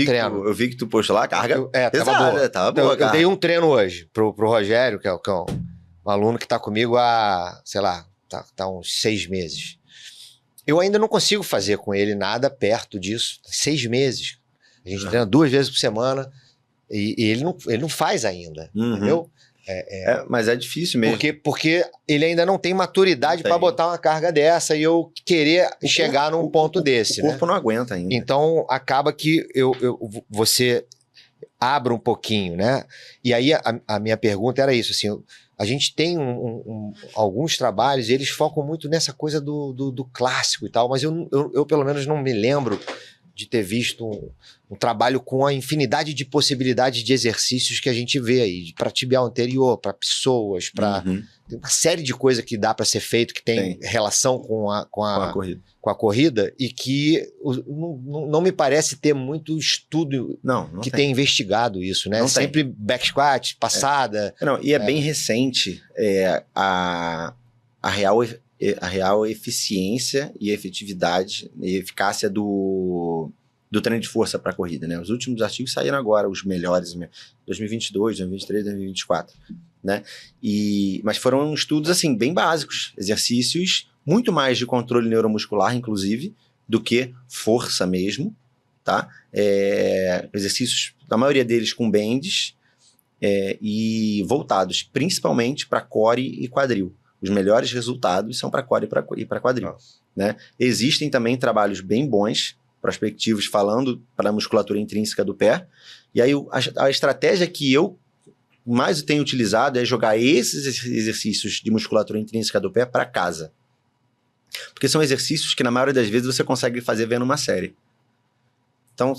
treino. Eu vi que tu postou lá a carga. Tava boa. Eu dei um treino hoje pro Rogério, que é um aluno que tá comigo há, sei lá, tá uns 6 meses. Eu ainda não consigo fazer com ele nada perto disso. 6 meses. A gente treina 2 vezes por semana e ele não faz ainda, entendeu? Mas é difícil mesmo. Porque ele ainda não tem maturidade para botar uma carga dessa e eu querer chegar num ponto desse. O corpo não aguenta ainda. Então, acaba que você abre um pouquinho, né? E aí, a minha pergunta era isso, assim, a gente tem alguns trabalhos, eles focam muito nessa coisa do clássico e tal, mas eu pelo menos não me lembro de ter visto um trabalho com a infinidade de possibilidades de exercícios que a gente vê aí, para tibial anterior, para pessoas, para tem uma série de coisas que dá para ser feito, que tem relação com a corrida e que não me parece ter muito estudo que tem investigado isso, né? Sempre back squat, passada. E é bem recente a real eficiência e efetividade e eficácia do treino de força para a corrida, né? Os últimos artigos saíram agora, os melhores, 2022, 2023, 2024, né? Mas foram estudos, assim, bem básicos, exercícios muito mais de controle neuromuscular, inclusive, do que força mesmo, tá? Exercícios, na maioria deles com bands e voltados principalmente para core e quadril. Os melhores resultados são para core e para quadril, né? Existem também trabalhos bem bons, prospectivos, falando para a musculatura intrínseca do pé. E aí a estratégia que eu mais tenho utilizado é jogar esses exercícios de musculatura intrínseca do pé para casa. Porque são exercícios que na maioria das vezes você consegue fazer vendo uma série. Então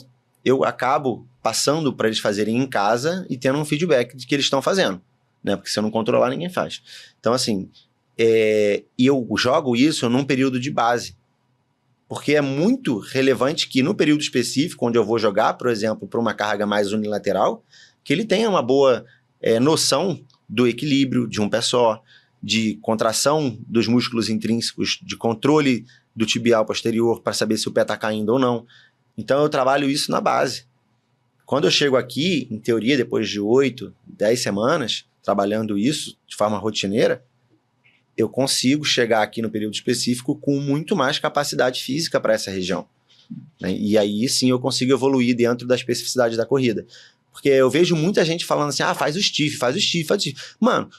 eu acabo passando para eles fazerem em casa e tendo um feedback de que eles estão fazendo, né? Porque se eu não controlar, ninguém faz. Então assim, e eu jogo isso num período de base. Porque é muito relevante que no período específico, onde eu vou jogar, por exemplo, para uma carga mais unilateral, que ele tenha uma boa noção do equilíbrio de um pé só, de contração dos músculos intrínsecos, de controle do tibial posterior para saber se o pé está caindo ou não. Então eu trabalho isso na base. Quando eu chego aqui, em teoria, depois de 8, 10 semanas, trabalhando isso de forma rotineira, eu consigo chegar aqui no período específico com muito mais capacidade física para essa região, né? E aí sim eu consigo evoluir dentro da especificidade da corrida. Porque eu vejo muita gente falando assim, faz o stiff, faz o stiff, faz o stiff. Mano,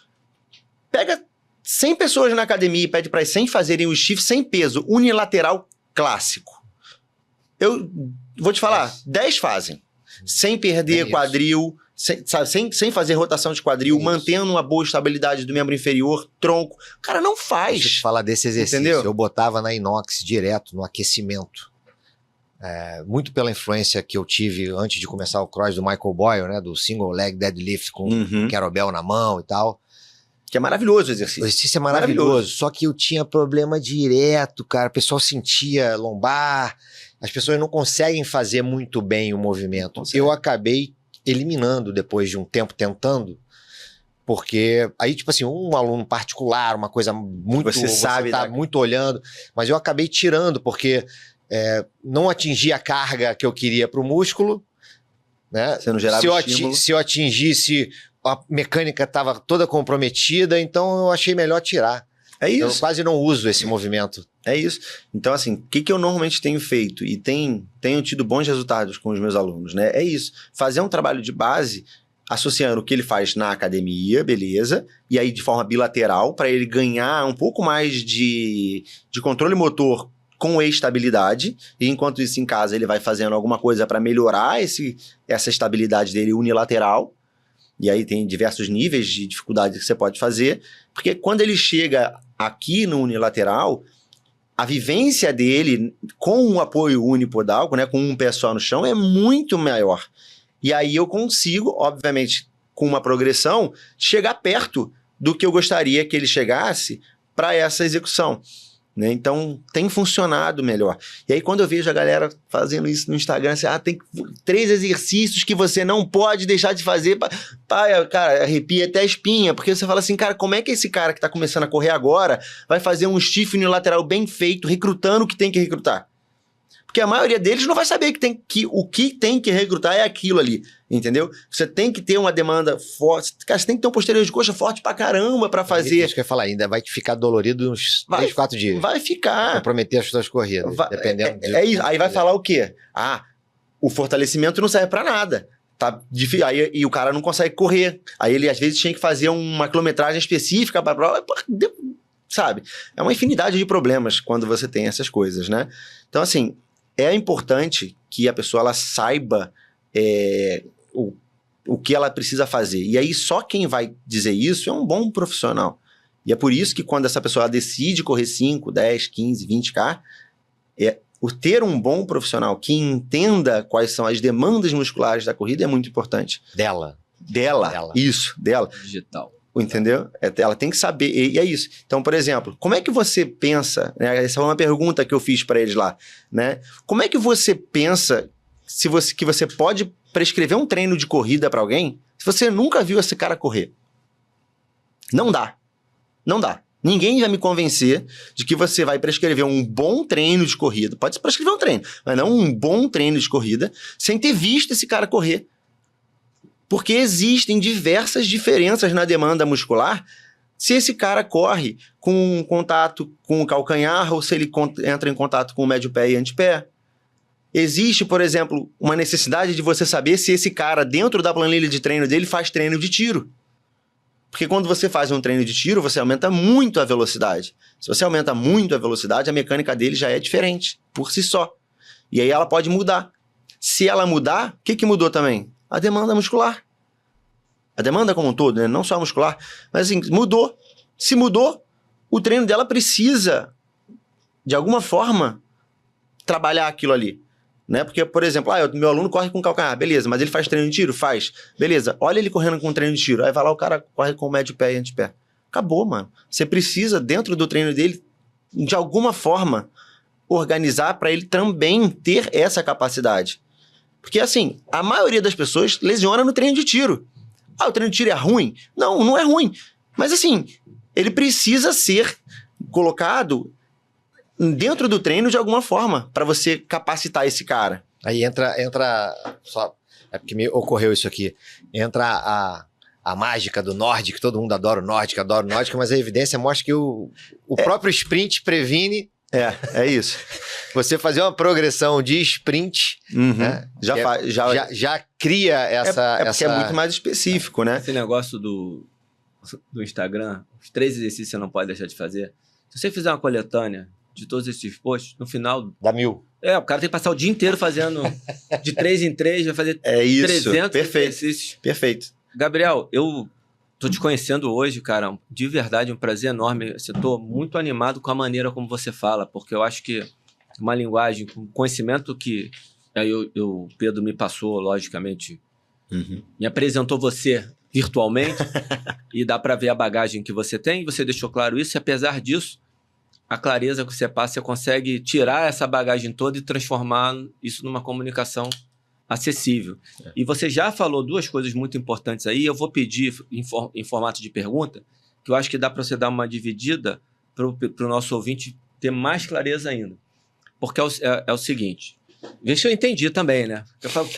pega 100 pessoas na academia e pede para eles 100 fazerem o stiff sem peso, unilateral clássico. Eu vou te falar, 10 fazem, sem perder quadril, sem fazer rotação de quadril, mantendo uma boa estabilidade do membro inferior, tronco. O cara não faz. Deixa eu te falar desse exercício. Entendeu? Eu botava na inox direto, no aquecimento. Muito pela influência que eu tive antes de começar o cross do Michael Boyle, né? Do single leg deadlift com kettlebell na mão e tal. Que é maravilhoso o exercício. O exercício é maravilhoso. Só que eu tinha problema direto, cara. O pessoal sentia lombar. As pessoas não conseguem fazer muito bem o movimento. Eu acabei eliminando depois de um tempo tentando, porque aí, tipo assim, um aluno particular, uma coisa muito... Você sabe, tá muito olhando, mas eu acabei tirando, porque não atingia a carga que eu queria para o músculo, né? Você não gerava estímulo. Se eu atingisse, a mecânica estava toda comprometida, então eu achei melhor tirar. É isso. Eu quase não uso esse movimento. É isso. Então, assim, o que eu normalmente tenho feito e tenho tido bons resultados com os meus alunos, né? É isso. Fazer um trabalho de base associando o que ele faz na academia, beleza, e aí de forma bilateral, para ele ganhar um pouco mais de controle motor com estabilidade, e enquanto isso em casa ele vai fazendo alguma coisa para melhorar essa estabilidade dele unilateral, e aí tem diversos níveis de dificuldade que você pode fazer, porque quando ele chega aqui no unilateral, a vivência dele com um apoio unipodal, né, com um pé só no chão, é muito maior. E aí eu consigo, obviamente, com uma progressão, chegar perto do que eu gostaria que ele chegasse para essa execução. Né? Então, tem funcionado melhor. E aí, quando eu vejo a galera fazendo isso no Instagram, assim, tem 3 exercícios que você não pode deixar de fazer. Cara, arrepia até a espinha, porque você fala assim, cara, como é que esse cara que está começando a correr agora vai fazer um stiff unilateral bem feito, recrutando o que tem que recrutar? Porque a maioria deles não vai saber que o que tem que recrutar é aquilo ali, entendeu? Você tem que ter uma demanda forte. Cara, você tem que ter um posterior de coxa forte pra caramba pra fazer. Isso que eu ia falar, ainda vai ficar dolorido uns 3, 4 dias. Vai ficar. Comprometer as suas corridas, dependendo É isso. Aí vai falar o quê? O fortalecimento não serve pra nada. Tá difícil. Aí e o cara não consegue correr. Aí ele, às vezes, tinha que fazer uma quilometragem específica pra prova. Sabe? É uma infinidade de problemas quando você tem essas coisas, né? Então, assim, é importante que a pessoa ela saiba o que ela precisa fazer. E aí só quem vai dizer isso é um bom profissional. E é por isso que quando essa pessoa decide correr 5, 10, 15, 20K, o ter um bom profissional que entenda quais são as demandas musculares da corrida é muito importante. Dela. Isso, dela. Digital. Entendeu? Ela tem que saber, e é isso. Então, por exemplo, como é que você pensa, né? Essa foi uma pergunta que eu fiz para eles lá, né? Como é que você pensa que você pode prescrever um treino de corrida para alguém se você nunca viu esse cara correr? Não dá. Não dá. Ninguém vai me convencer de que você vai prescrever um bom treino de corrida. Pode prescrever um treino, mas não um bom treino de corrida sem ter visto esse cara correr. Porque existem diversas diferenças na demanda muscular se esse cara corre com contato com o calcanhar ou se ele entra em contato com o médio pé e antepé. Existe, por exemplo, uma necessidade de você saber se esse cara, dentro da planilha de treino dele, faz treino de tiro. Porque quando você faz um treino de tiro, você aumenta muito a velocidade. Se você aumenta muito a velocidade, a mecânica dele já é diferente, por si só. E aí ela pode mudar. Se ela mudar, o que mudou também? A demanda muscular. A demanda como um todo, né? Não só a muscular. Mas assim, mudou. Se mudou, o treino dela precisa, de alguma forma, trabalhar aquilo ali. Né? Porque, por exemplo, meu aluno corre com calcanhar, beleza, mas ele faz treino de tiro? Faz. Beleza, olha ele correndo com treino de tiro. Aí vai lá, o cara corre com o médio pé e antepé. Acabou, mano. Você precisa, dentro do treino dele, de alguma forma, organizar para ele também ter essa capacidade. Porque, assim, a maioria das pessoas lesiona no treino de tiro. O treino de tiro é ruim? Não, não é ruim. Mas, assim, ele precisa ser colocado dentro do treino de alguma forma, para você capacitar esse cara. Aí entra só, é porque me ocorreu isso aqui, entra a mágica do Nordic, todo mundo adora o Nordic, mas a evidência mostra que o próprio sprint previne. É isso. Você fazer uma progressão de sprint, né, já cria essa... porque é muito mais específico, né? Esse negócio do Instagram, os 3 exercícios que você não pode deixar de fazer. Se você fizer uma coletânea de todos esses posts, no final... Dá 1000. O cara tem que passar o dia inteiro fazendo de 3 em 3, vai fazer 300 exercícios. Perfeito. Gabriel, eu tô te conhecendo hoje, cara, de verdade, um prazer enorme. Eu tô muito animado com a maneira como você fala, porque eu acho que uma linguagem, com conhecimento que aí o Pedro me passou, logicamente, me apresentou você virtualmente, e dá para ver a bagagem que você tem, você deixou claro isso, e apesar disso, a clareza que você passa, você consegue tirar essa bagagem toda e transformar isso numa comunicação acessível. E você já falou 2 coisas muito importantes aí, eu vou pedir em formato de pergunta, que eu acho que dá para você dar uma dividida para o nosso ouvinte ter mais clareza ainda. porque é o seguinte. Vê se eu entendi também, né? Eu falo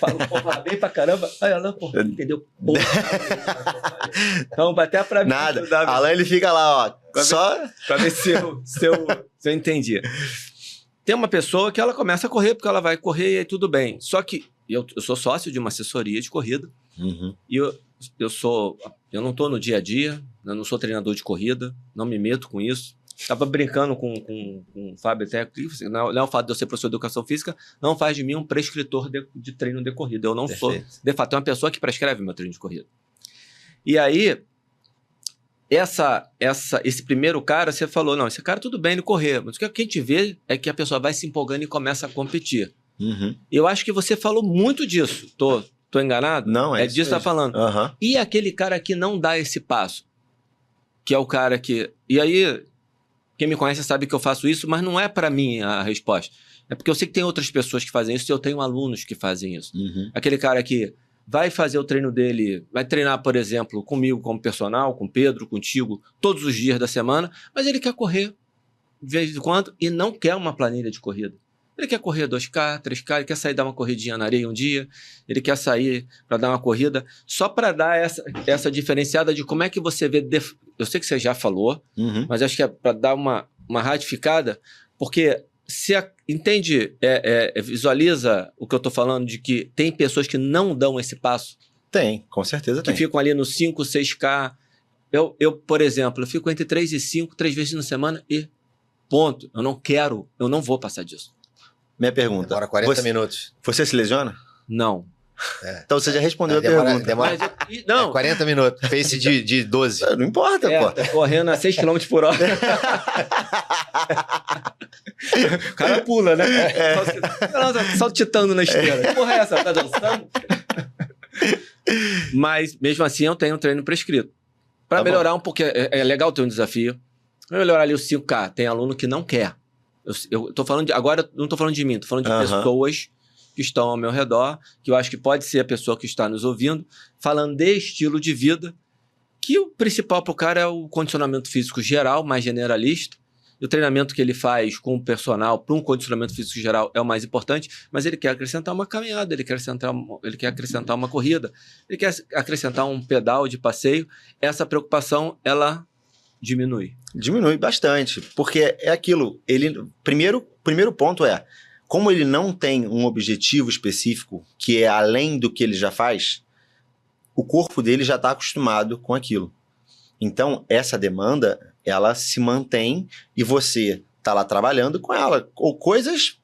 bem pra caramba. Aí ela, pô, entendeu? Porra, então, até pra mim. Nada. Alan, ele fica lá, ó. Pra ver se eu entendi. Tem uma pessoa que ela começa a correr, porque ela vai correr e aí tudo bem. Só que eu sou sócio de uma assessoria de corrida. E eu não tô no dia a dia, eu não sou treinador de corrida, não me meto com isso. Tava brincando com o Fábio até aqui, não é o fato de eu ser professor de educação física, não faz de mim um prescritor de treino de corrida. Eu não sou, de fato, é uma pessoa que prescreve meu treino de corrida. E aí, esse primeiro cara, você falou, não, esse cara tudo bem ele correr, mas o que a gente vê é que a pessoa vai se empolgando e começa a competir. Eu acho que você falou muito disso. Tô enganado? Não, é disso que você tá falando. E aquele cara que não dá esse passo, que é o cara que... E aí... Quem me conhece sabe que eu faço isso, mas não é para mim a resposta. É porque eu sei que tem outras pessoas que fazem isso e eu tenho alunos que fazem isso. Aquele cara que vai fazer o treino dele, vai treinar, por exemplo, comigo como personal, com o Pedro, contigo, todos os dias da semana, mas ele quer correr de vez em quando e não quer uma planilha de corrida. Ele quer correr 2K, 3K, ele quer sair dar uma corridinha na areia um dia, ele quer sair para dar uma corrida, só para dar essa diferenciada de como é que você vê... Eu sei que você já falou, mas acho que é para dar uma ratificada, porque entende, visualiza o que eu estou falando de que tem pessoas que não dão esse passo? Tem, com certeza tem. Que ficam ali no 5, 6K. Eu, por exemplo, eu fico entre 3 e 5, 3 vezes na semana e ponto. Eu não vou passar disso. Minha pergunta. Demora 40 minutos. Você se lesiona? Não. Então você já respondeu a pergunta. Demora não. 40 minutos. Pace de 12. Não importa, pô. Tá correndo a 6 km por hora. O cara pula, né? Saltitando na esteira. Que porra é essa? Tá dançando? Mas, mesmo assim, eu tenho um treino prescrito. Pra melhorar um pouquinho. É legal ter um desafio. Pra melhorar ali o 5K. Tem aluno que não quer. Eu tô falando agora não tô falando de mim, tô falando de pessoas que estão ao meu redor, que eu acho que pode ser a pessoa que está nos ouvindo, falando de estilo de vida, que o principal pro cara é o condicionamento físico geral, mais generalista, e o treinamento que ele faz com o personal para um condicionamento físico geral é o mais importante, mas ele quer acrescentar uma caminhada, ele quer acrescentar uma corrida, ele quer acrescentar um pedal de passeio. Essa preocupação, ela diminui. Diminui bastante, porque é aquilo, primeiro ponto é, como ele não tem um objetivo específico, que é além do que ele já faz, o corpo dele já está acostumado com aquilo. Então, essa demanda, ela se mantém e você está lá trabalhando com ela, ou coisas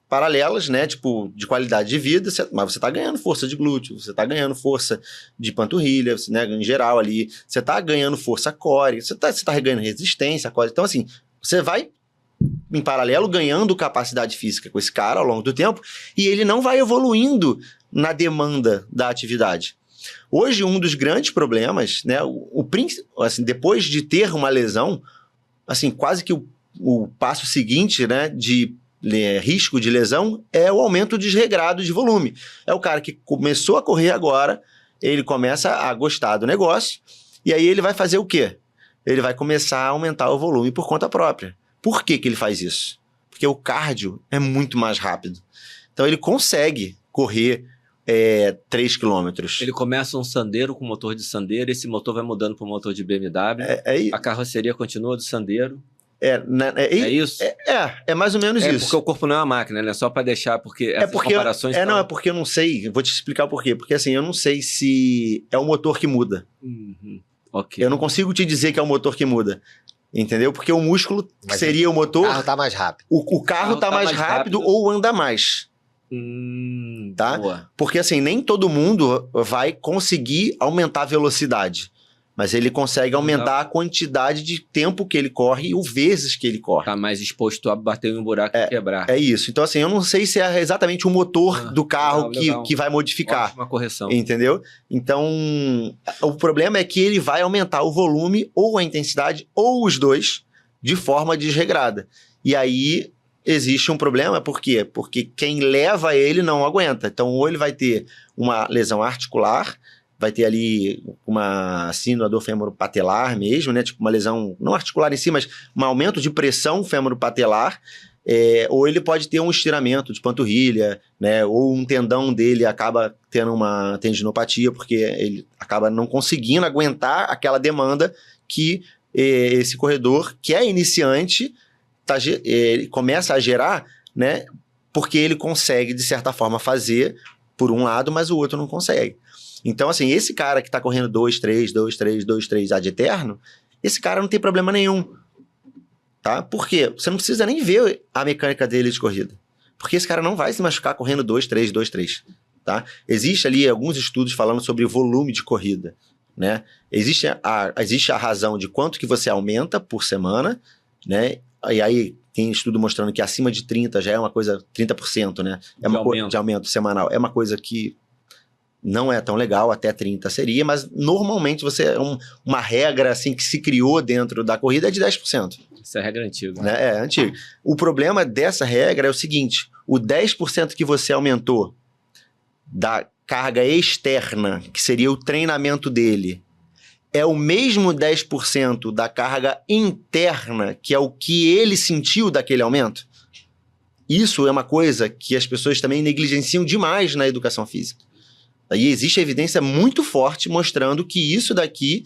paralelas, né, tipo, de qualidade de vida, mas você está ganhando força de glúteo, você está ganhando força de panturrilha, né, em geral ali, você está ganhando força core, você tá ganhando resistência core. Então, assim, você vai, em paralelo, ganhando capacidade física com esse cara ao longo do tempo, e ele não vai evoluindo na demanda da atividade. Hoje, um dos grandes problemas, né, assim, depois de ter uma lesão, assim, quase que o passo seguinte, né, de risco de lesão é o aumento desregrado de volume. É o cara que começou a correr agora, ele começa a gostar do negócio, e aí ele vai fazer o quê? Ele vai começar a aumentar o volume por conta própria. Por que ele faz isso? Porque o cardio é muito mais rápido. Então ele consegue correr 3 quilômetros. Ele começa um Sandero com motor de Sandero, esse motor vai mudando para o motor de BMW, a carroceria continua do Sandero. É isso? É mais ou menos isso. Porque o corpo não é uma máquina, né? Só para deixar, porque essas comparações... Não, é porque eu não sei, vou te explicar por quê. Porque assim, eu não sei se é o motor que muda. Okay. Eu não consigo te dizer que é o motor que muda. Entendeu? Porque o músculo seria o motor... O carro tá mais rápido. O carro tá mais rápido ou anda mais. Tá? Boa. Porque assim, nem todo mundo vai conseguir aumentar a velocidade. Mas ele consegue aumentar a quantidade de tempo que ele corre e o vezes que ele corre. Tá mais exposto a bater em um buraco e quebrar. É isso. Então, assim, eu não sei se é exatamente o motor do carro que vai modificar. Ótima correção. Entendeu? Então, o problema é que ele vai aumentar o volume ou a intensidade ou os dois de forma desregrada. E aí existe um problema, por quê? Porque quem leva ele não aguenta. Então, ou ele vai ter uma lesão articular, vai ter ali uma síndrome fêmuro-patelar mesmo, né? Tipo uma lesão, não articular em si, mas um aumento de pressão fêmuro-patelar, ou ele pode ter um estiramento de panturrilha, né? Ou um tendão dele acaba tendo uma tendinopatia, porque ele acaba não conseguindo aguentar aquela demanda que esse corredor, que é iniciante, ele começa a gerar, né? Porque ele consegue, de certa forma, fazer por um lado, mas o outro não consegue. Então, assim, esse cara que tá correndo 2-3, 2-3, 2-3 ad eterno, esse cara não tem problema nenhum. Tá? Por quê? Você não precisa nem ver a mecânica dele de corrida. Porque esse cara não vai se machucar correndo 2-3, 2-3. Tá? Existe ali alguns estudos falando sobre volume de corrida. Né? Existe a razão de quanto que você aumenta por semana, né? E aí tem estudo mostrando que acima de 30 já é uma coisa, 30%, né? De aumento semanal. É uma coisa que não é tão legal, até 30 seria, mas normalmente uma regra assim que se criou dentro da corrida é de 10%. Essa é a regra antiga. Né? É antiga. O problema dessa regra é o seguinte, o 10% que você aumentou da carga externa, que seria o treinamento dele, é o mesmo 10% da carga interna, que é o que ele sentiu daquele aumento? Isso é uma coisa que as pessoas também negligenciam demais na educação física. E existe evidência muito forte mostrando que isso daqui,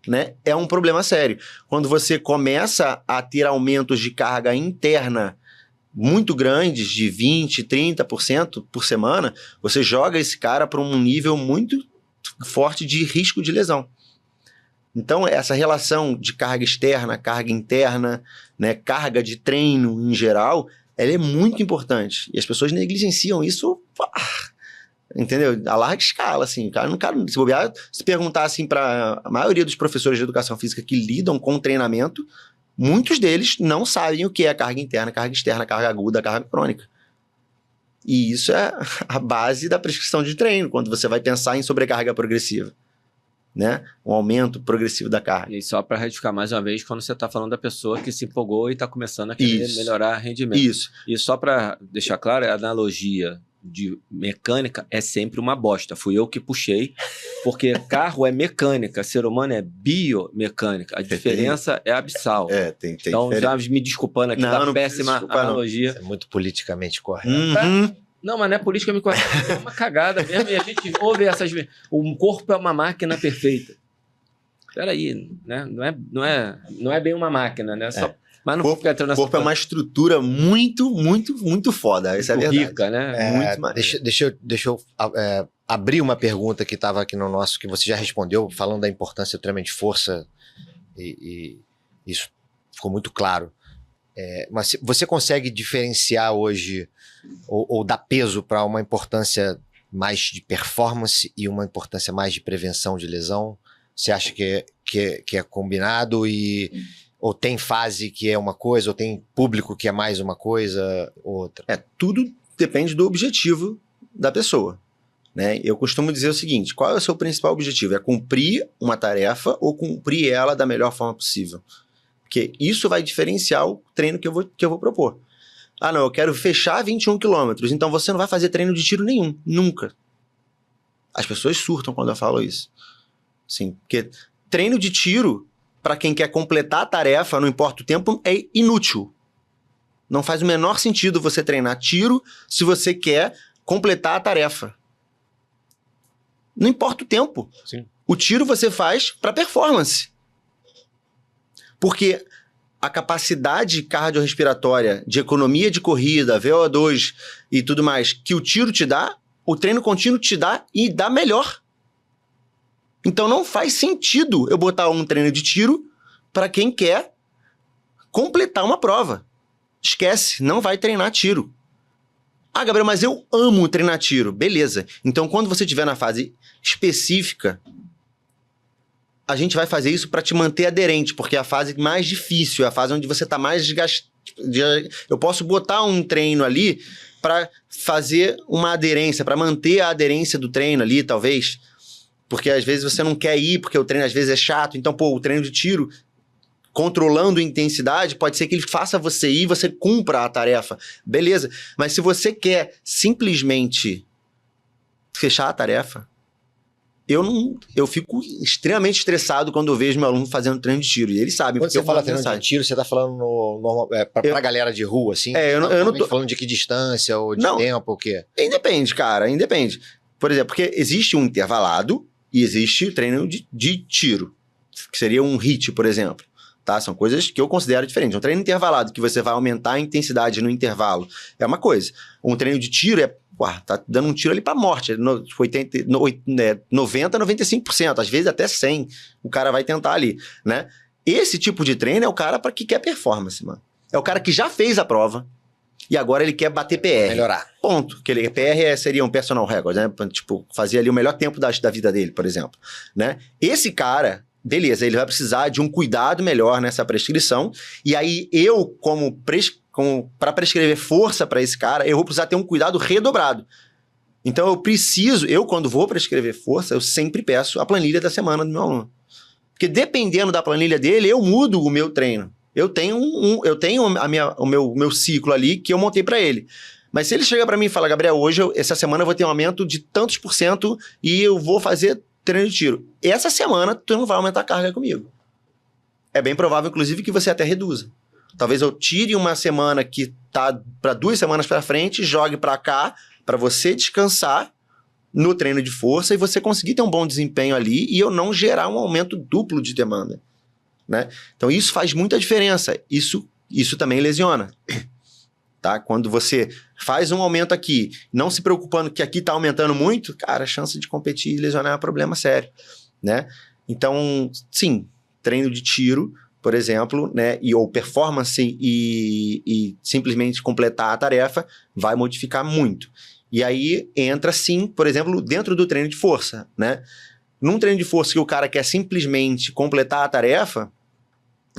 né, é um problema sério. Quando você começa a ter aumentos de carga interna muito grandes, de 20%, 30% por semana, você joga esse cara para um nível muito forte de risco de lesão. Então, essa relação de carga externa, carga interna, né, carga de treino em geral, ela é muito importante. E as pessoas negligenciam isso, entendeu? A larga escala, assim. O cara, se bobear, se perguntar assim para a maioria dos professores de educação física que lidam com treinamento, muitos deles não sabem o que é carga interna, carga externa, carga aguda, carga crônica. E isso é a base da prescrição de treino, quando você vai pensar em sobrecarga progressiva. Né? Um aumento progressivo da carga. E só para retificar mais uma vez, quando você está falando da pessoa que se empolgou e está começando a querer melhorar rendimento. Isso. E só para deixar claro, a analogia de mecânica é sempre uma bosta. Fui eu que puxei, porque carro é mecânica, ser humano é biomecânica. A diferença é abissal. Tem então, já me desculpando aqui da péssima analogia. É muito politicamente correto. Tá? Não, mas não é política me correta, é uma cagada mesmo, e a gente ouve essas... O corpo é uma máquina perfeita. Peraí, né? Não é bem uma máquina, né? Só... Mas não fica entrando nessa... O corpo é uma estrutura muito, muito, muito foda, isso é verdade. Rica, né? Muito deixa eu abrir uma pergunta que estava aqui no nosso, que você já respondeu, falando da importância do treinamento de força, e isso ficou muito claro. Mas você consegue diferenciar hoje ou dar peso para uma importância mais de performance e uma importância mais de prevenção de lesão? Você acha que é combinado ou tem fase que é uma coisa, ou tem público que é mais uma coisa ou outra? Tudo depende do objetivo da pessoa. Né? Eu costumo dizer o seguinte, qual é o seu principal objetivo? É cumprir uma tarefa ou cumprir ela da melhor forma possível? Porque isso vai diferenciar o treino que eu vou propor. Ah, não, eu quero fechar 21 quilômetros, então você não vai fazer treino de tiro nenhum, nunca. As pessoas surtam quando eu falo isso. Sim, porque treino de tiro, para quem quer completar a tarefa, não importa o tempo, é inútil. Não faz o menor sentido você treinar tiro se você quer completar a tarefa. Não importa o tempo. Sim. O tiro você faz para performance. Porque a capacidade cardiorrespiratória de economia de corrida, VO2 e tudo mais, que o tiro te dá, o treino contínuo te dá e dá melhor. Então não faz sentido eu botar um treino de tiro para quem quer completar uma prova. Esquece, não vai treinar tiro. Ah, Gabriel, mas eu amo treinar tiro. Beleza. Então quando você estiver na fase específica, a gente vai fazer isso para te manter aderente, porque é a fase mais difícil, é a fase onde você está mais desgastado. Eu posso botar um treino ali para fazer uma aderência, para manter a aderência do treino ali, talvez. Porque às vezes você não quer ir, porque o treino às vezes é chato. Então, o treino de tiro, controlando a intensidade, pode ser que ele faça você ir e você cumpra a tarefa. Beleza. Mas se você quer simplesmente fechar a tarefa, eu fico extremamente estressado quando eu vejo meu aluno fazendo treino de tiro. E eles sabem. Quando você fala treino de tiro, você tá falando pra galera de rua, assim? Eu não tô falando de que distância ou de tempo, ou o quê? Independe, cara, independe. Por exemplo, porque existe um intervalado e existe o treino de tiro, que seria um HIIT, por exemplo. Tá? São coisas que eu considero diferentes. Um treino intervalado, que você vai aumentar a intensidade no intervalo, é uma coisa. Um treino de tiro tá dando um tiro ali pra morte, 90%, 95%, às vezes até 100%, o cara vai tentar ali, né? Esse tipo de treino é o cara para que quer performance, mano. É o cara que já fez a prova e agora ele quer bater PR. Melhorar. Ponto. Que PR seria um personal record, né? Tipo, fazer ali o melhor tempo da vida dele, por exemplo, né? Esse cara, beleza, ele vai precisar de um cuidado melhor nessa prescrição, e aí eu, para prescrever força para esse cara, eu vou precisar ter um cuidado redobrado. Então eu quando vou prescrever força, eu sempre peço a planilha da semana do meu aluno. Porque dependendo da planilha dele, eu mudo o meu treino. Eu tenho o meu ciclo ali que eu montei para ele. Mas se ele chega para mim e fala, Gabriel, hoje, essa semana eu vou ter um aumento de tantos % e eu vou fazer treino de tiro. Essa semana, tu não vai aumentar a carga comigo. É bem provável, inclusive, que você até reduza. Talvez eu tire uma semana que tá para 2 semanas para frente, jogue para cá, para você descansar no treino de força e você conseguir ter um bom desempenho ali e eu não gerar um aumento duplo de demanda, né? Então isso faz muita diferença. Isso também lesiona, tá? Quando você faz um aumento aqui, não se preocupando que aqui tá aumentando muito, cara, a chance de competir e lesionar é um problema sério, né? Então, sim, treino de tiro, por exemplo, né, ou performance e simplesmente completar a tarefa, vai modificar muito. E aí entra, sim, por exemplo, dentro do treino de força, né? Num treino de força que o cara quer simplesmente completar a tarefa,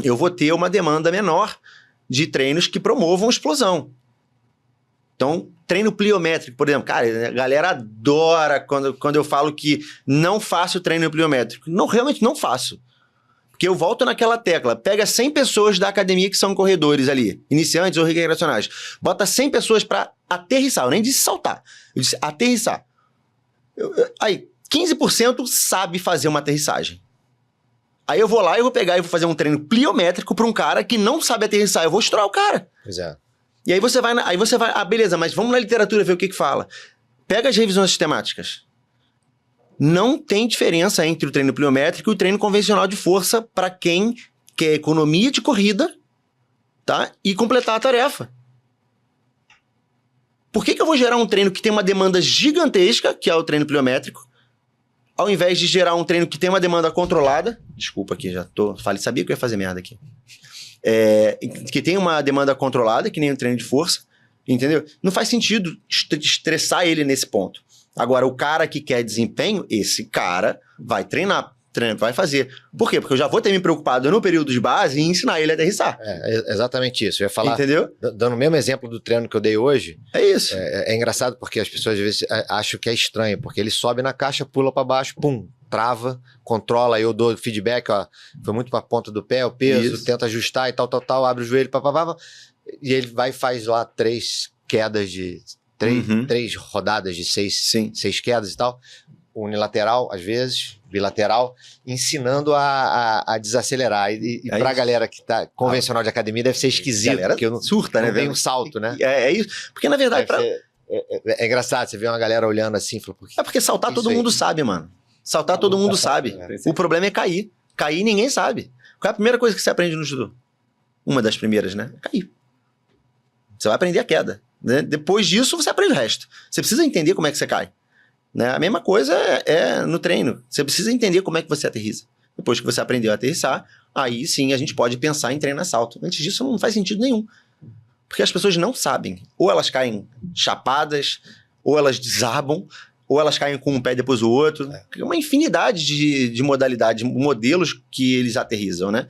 eu vou ter uma demanda menor de treinos que promovam explosão. Então, treino pliométrico, por exemplo, cara, a galera adora quando eu falo que não faço treino pliométrico. Não, realmente não faço. Porque eu volto naquela tecla, pega 100 pessoas da academia que são corredores ali, iniciantes ou recreacionais, bota 100 pessoas para aterrissar, eu nem disse saltar, eu disse aterrissar. Aí, 15% sabe fazer uma aterrissagem. Aí eu vou lá e vou pegar e vou fazer um treino pliométrico para um cara que não sabe aterrissar, eu vou estourar o cara. Pois é. E aí você vai, beleza, mas vamos na literatura ver o que fala. Pega as revisões sistemáticas. Não tem diferença entre o treino pliométrico e o treino convencional de força para quem quer economia de corrida, tá? E completar a tarefa. Por que eu vou gerar um treino que tem uma demanda gigantesca, que é o treino pliométrico, ao invés de gerar um treino que tem uma demanda controlada? Desculpa aqui, sabia que eu ia fazer merda aqui. Que tem uma demanda controlada, que nem o treino de força, entendeu? Não faz sentido estressar ele nesse ponto. Agora, o cara que quer desempenho, esse cara vai treinar, vai fazer. Por quê? Porque eu já vou ter me preocupado no período de base em ensinar ele a aterrissar. É exatamente isso. Eu ia falar, entendeu? Dando o mesmo exemplo do treino que eu dei hoje. É isso. É engraçado porque as pessoas às vezes acham que é estranho, porque ele sobe na caixa, pula para baixo, pum, trava, controla, eu dou feedback, ó, foi muito para ponta do pé, o peso, isso. Tenta ajustar e tal, abre o joelho, e ele vai e faz lá 3 quedas de... 3 rodadas de 6 quedas e tal, unilateral, às vezes, bilateral, ensinando a desacelerar. E pra galera que tá convencional de academia deve ser esquisito, porque não surta, né? Vem um salto, né? É isso. Porque, na verdade, é engraçado, você vê uma galera olhando assim, fala, porque saltar todo mundo sabe, mano. Saltar todo mundo sabe. O problema é cair. Cair ninguém sabe. Qual é a primeira coisa que você aprende no judô? Uma das primeiras, né? Cair. Você vai aprender a queda. Né? Depois disso, você aprende o resto. Você precisa entender como é que você cai. Né? A mesma coisa é no treino. Você precisa entender como é que você aterrissa. Depois que você aprendeu a aterrissar, aí sim a gente pode pensar em treino salto. Antes disso, não faz sentido nenhum. Porque as pessoas não sabem. Ou elas caem chapadas, ou elas desabam, ou elas caem com um pé depois o outro. É uma infinidade de modalidades, modelos que eles aterrissam, né?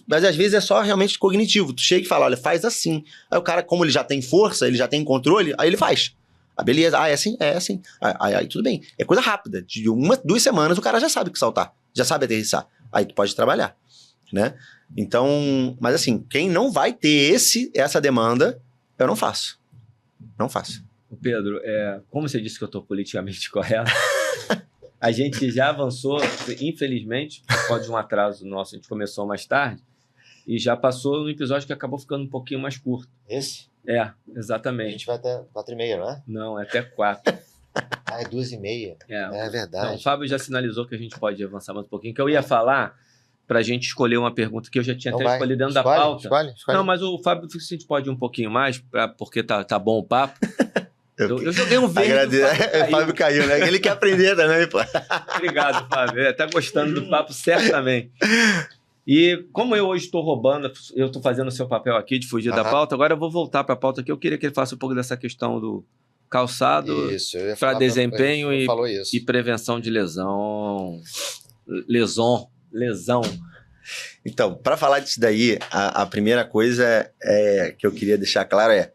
Mas às vezes é só realmente cognitivo. Tu chega e fala, olha, faz assim. Aí o cara, como ele já tem força, ele já tem controle, aí ele faz. Ah, beleza. Ah, é assim? É assim. Aí tudo bem. É coisa rápida. De 2 semanas o cara já sabe que saltar. Já sabe aterrissar. Aí tu pode trabalhar, né? Então, mas assim, quem não vai ter essa demanda, eu não faço. Não faço. Pedro, como você disse que eu estou politicamente correto, A gente já avançou, infelizmente, pode um atraso nosso, a gente começou mais tarde, e já passou no episódio que acabou ficando um pouquinho mais curto. Esse? É, A exatamente. gente vai até 4h30, não é? Não, é até 4. Ah, é 2h30. É verdade. Não, o Fábio já sinalizou que a gente pode avançar mais um pouquinho, que eu ia falar pra gente escolher uma pergunta que eu já tinha até escolhido dentro da pauta. Escolhe. Não, mas o Fábio disse que a gente pode ir um pouquinho mais, porque tá bom o papo. Eu joguei um verde. O Fábio caiu, né? Ele quer aprender também, pô. Obrigado, Fábio. Tá gostando do papo, certamente. E como eu hoje estou roubando, eu estou fazendo o seu papel aqui de fugir da pauta, agora eu vou voltar para a pauta aqui. Eu queria que ele faça um pouco dessa questão do calçado para desempenho e prevenção de lesão. Lesão. Então, para falar disso daí, a primeira coisa que eu queria deixar claro é: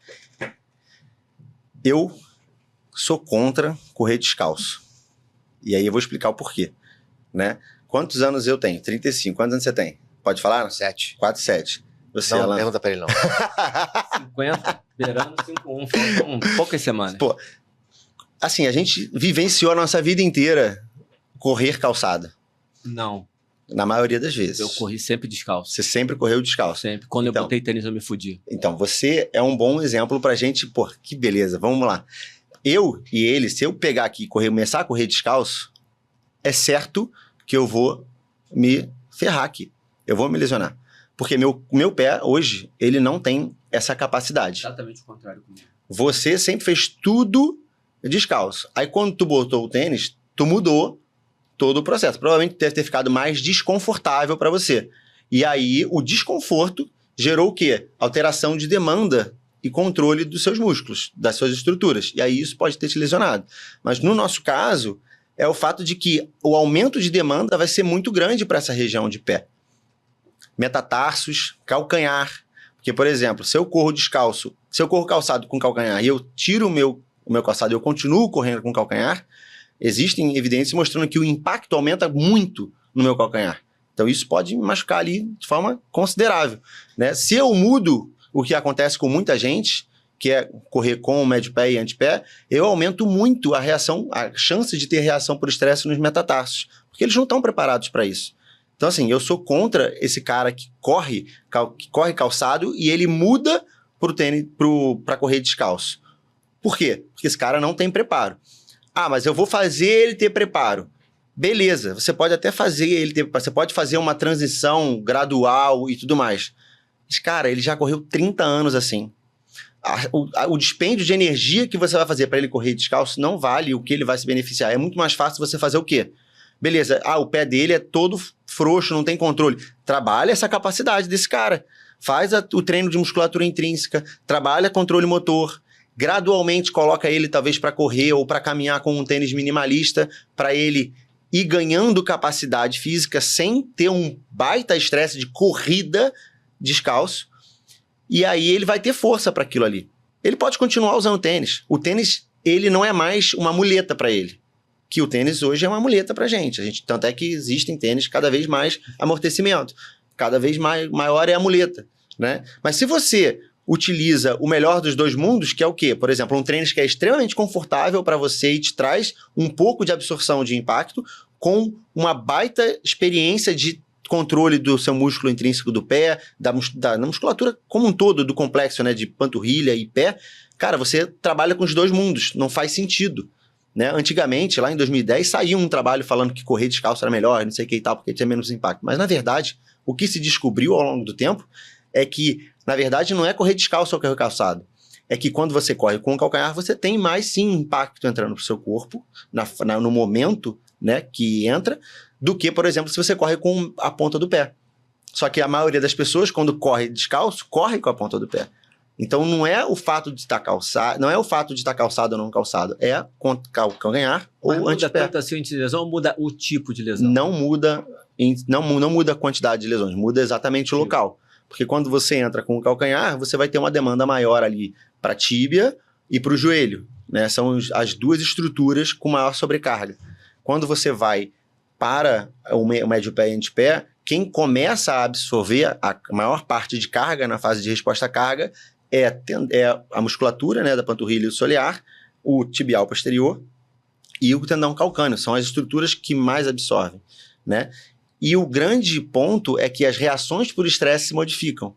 eu sou contra correr descalço. E aí eu vou explicar o porquê, né? Quantos anos eu tenho? 35. Quantos anos você tem? Pode falar? 7. 4, 7. Você, não, Alan? Pergunta pra ele, não. 50, beirando 5-1. Faltam poucas semanas. Pô, assim, a gente vivenciou a nossa vida inteira correr calçado. Não. Na maioria das vezes. Eu corri sempre descalço. Você sempre correu descalço. Sempre. Quando então, eu botei tênis, eu me fudi. Então, você é um bom exemplo pra gente. Pô, que beleza. Vamos lá. Eu e ele, se eu pegar aqui e começar a correr descalço, é certo que eu vou me ferrar aqui. Eu vou me lesionar. Porque meu pé, hoje, ele não tem essa capacidade. Exatamente o contrário comigo. Você sempre fez tudo descalço. Aí, quando tu botou o tênis, tu mudou todo o processo. Provavelmente deve ter ficado mais desconfortável para você. E aí, o desconforto gerou o quê? Alteração de demanda e controle dos seus músculos, das suas estruturas. E aí, isso pode ter te lesionado. Mas, no nosso caso, é o fato de que o aumento de demanda vai ser muito grande para essa região de pé. Metatarsos, calcanhar. Porque, por exemplo, se eu corro descalço, se eu corro calçado com calcanhar e eu tiro o meu calçado e eu continuo correndo com calcanhar, existem evidências mostrando que o impacto aumenta muito no meu calcanhar. Então, isso pode me machucar ali de forma considerável, né? Se eu mudo o que acontece com muita gente, que é correr com o médio pé e antepé, eu aumento muito a chance de ter reação por estresse nos metatarsos, porque eles não estão preparados para isso. Então, assim, eu sou contra esse cara que corre calçado e ele muda pro tênis para correr descalço. Por quê? Porque esse cara não tem preparo. Ah, mas eu vou fazer ele ter preparo. Beleza, você pode até fazer ele ter preparo, você pode fazer uma transição gradual e tudo mais. Mas, cara, ele já correu 30 anos assim. O dispêndio de energia que você vai fazer para ele correr descalço não vale o que ele vai se beneficiar. É muito mais fácil você fazer o quê? Beleza, o pé dele é todo frouxo, não tem controle. Trabalha essa capacidade desse cara. Faz o treino de musculatura intrínseca, trabalha controle motor, gradualmente coloca ele talvez para correr ou para caminhar com um tênis minimalista, para ele ir ganhando capacidade física sem ter um baita estresse de corrida descalço. E aí ele vai ter força para aquilo ali. Ele pode continuar usando tênis. O tênis, ele não é mais uma muleta para ele. Que o tênis hoje é uma muleta pra gente. Tanto é que existem tênis cada vez mais amortecimento. Cada vez maior é a muleta, né? Mas se você utiliza o melhor dos dois mundos, que é o quê? Por exemplo, um tênis que é extremamente confortável para você e te traz um pouco de absorção de impacto com uma baita experiência de controle do seu músculo intrínseco do pé, da musculatura como um todo, do complexo, né, de panturrilha e pé. Cara, você trabalha com os dois mundos. Não faz sentido. Né? Antigamente, lá em 2010, saiu um trabalho falando que correr descalço era melhor, não sei o que e tal, porque tinha menos impacto. Mas, na verdade, o que se descobriu ao longo do tempo é que, na verdade, não é correr descalço ou correr calçado. É que quando você corre com o calcanhar, você tem mais, sim, impacto entrando no seu corpo, no momento, né, que entra, do que, por exemplo, se você corre com a ponta do pé. Só que a maioria das pessoas, quando corre descalço, corre com a ponta do pé. Então, não é o fato de estar calçado, não é o fato de estar calçado ou não calçado, é calcanhar ou antepé. Muda tanto assim de lesão ou muda o tipo de lesão? Não muda a quantidade de lesões, muda exatamente o local. Porque quando você entra com o calcanhar, você vai ter uma demanda maior ali para a tíbia e para o joelho, né? São as duas estruturas com maior sobrecarga. Quando você vai para o médio pé e antepé, quem começa a absorver a maior parte de carga na fase de resposta à carga é a musculatura, né, da panturrilha e o solear, o tibial posterior e o tendão calcâneo. São as estruturas que mais absorvem, né? E o grande ponto é que as reações por estresse se modificam.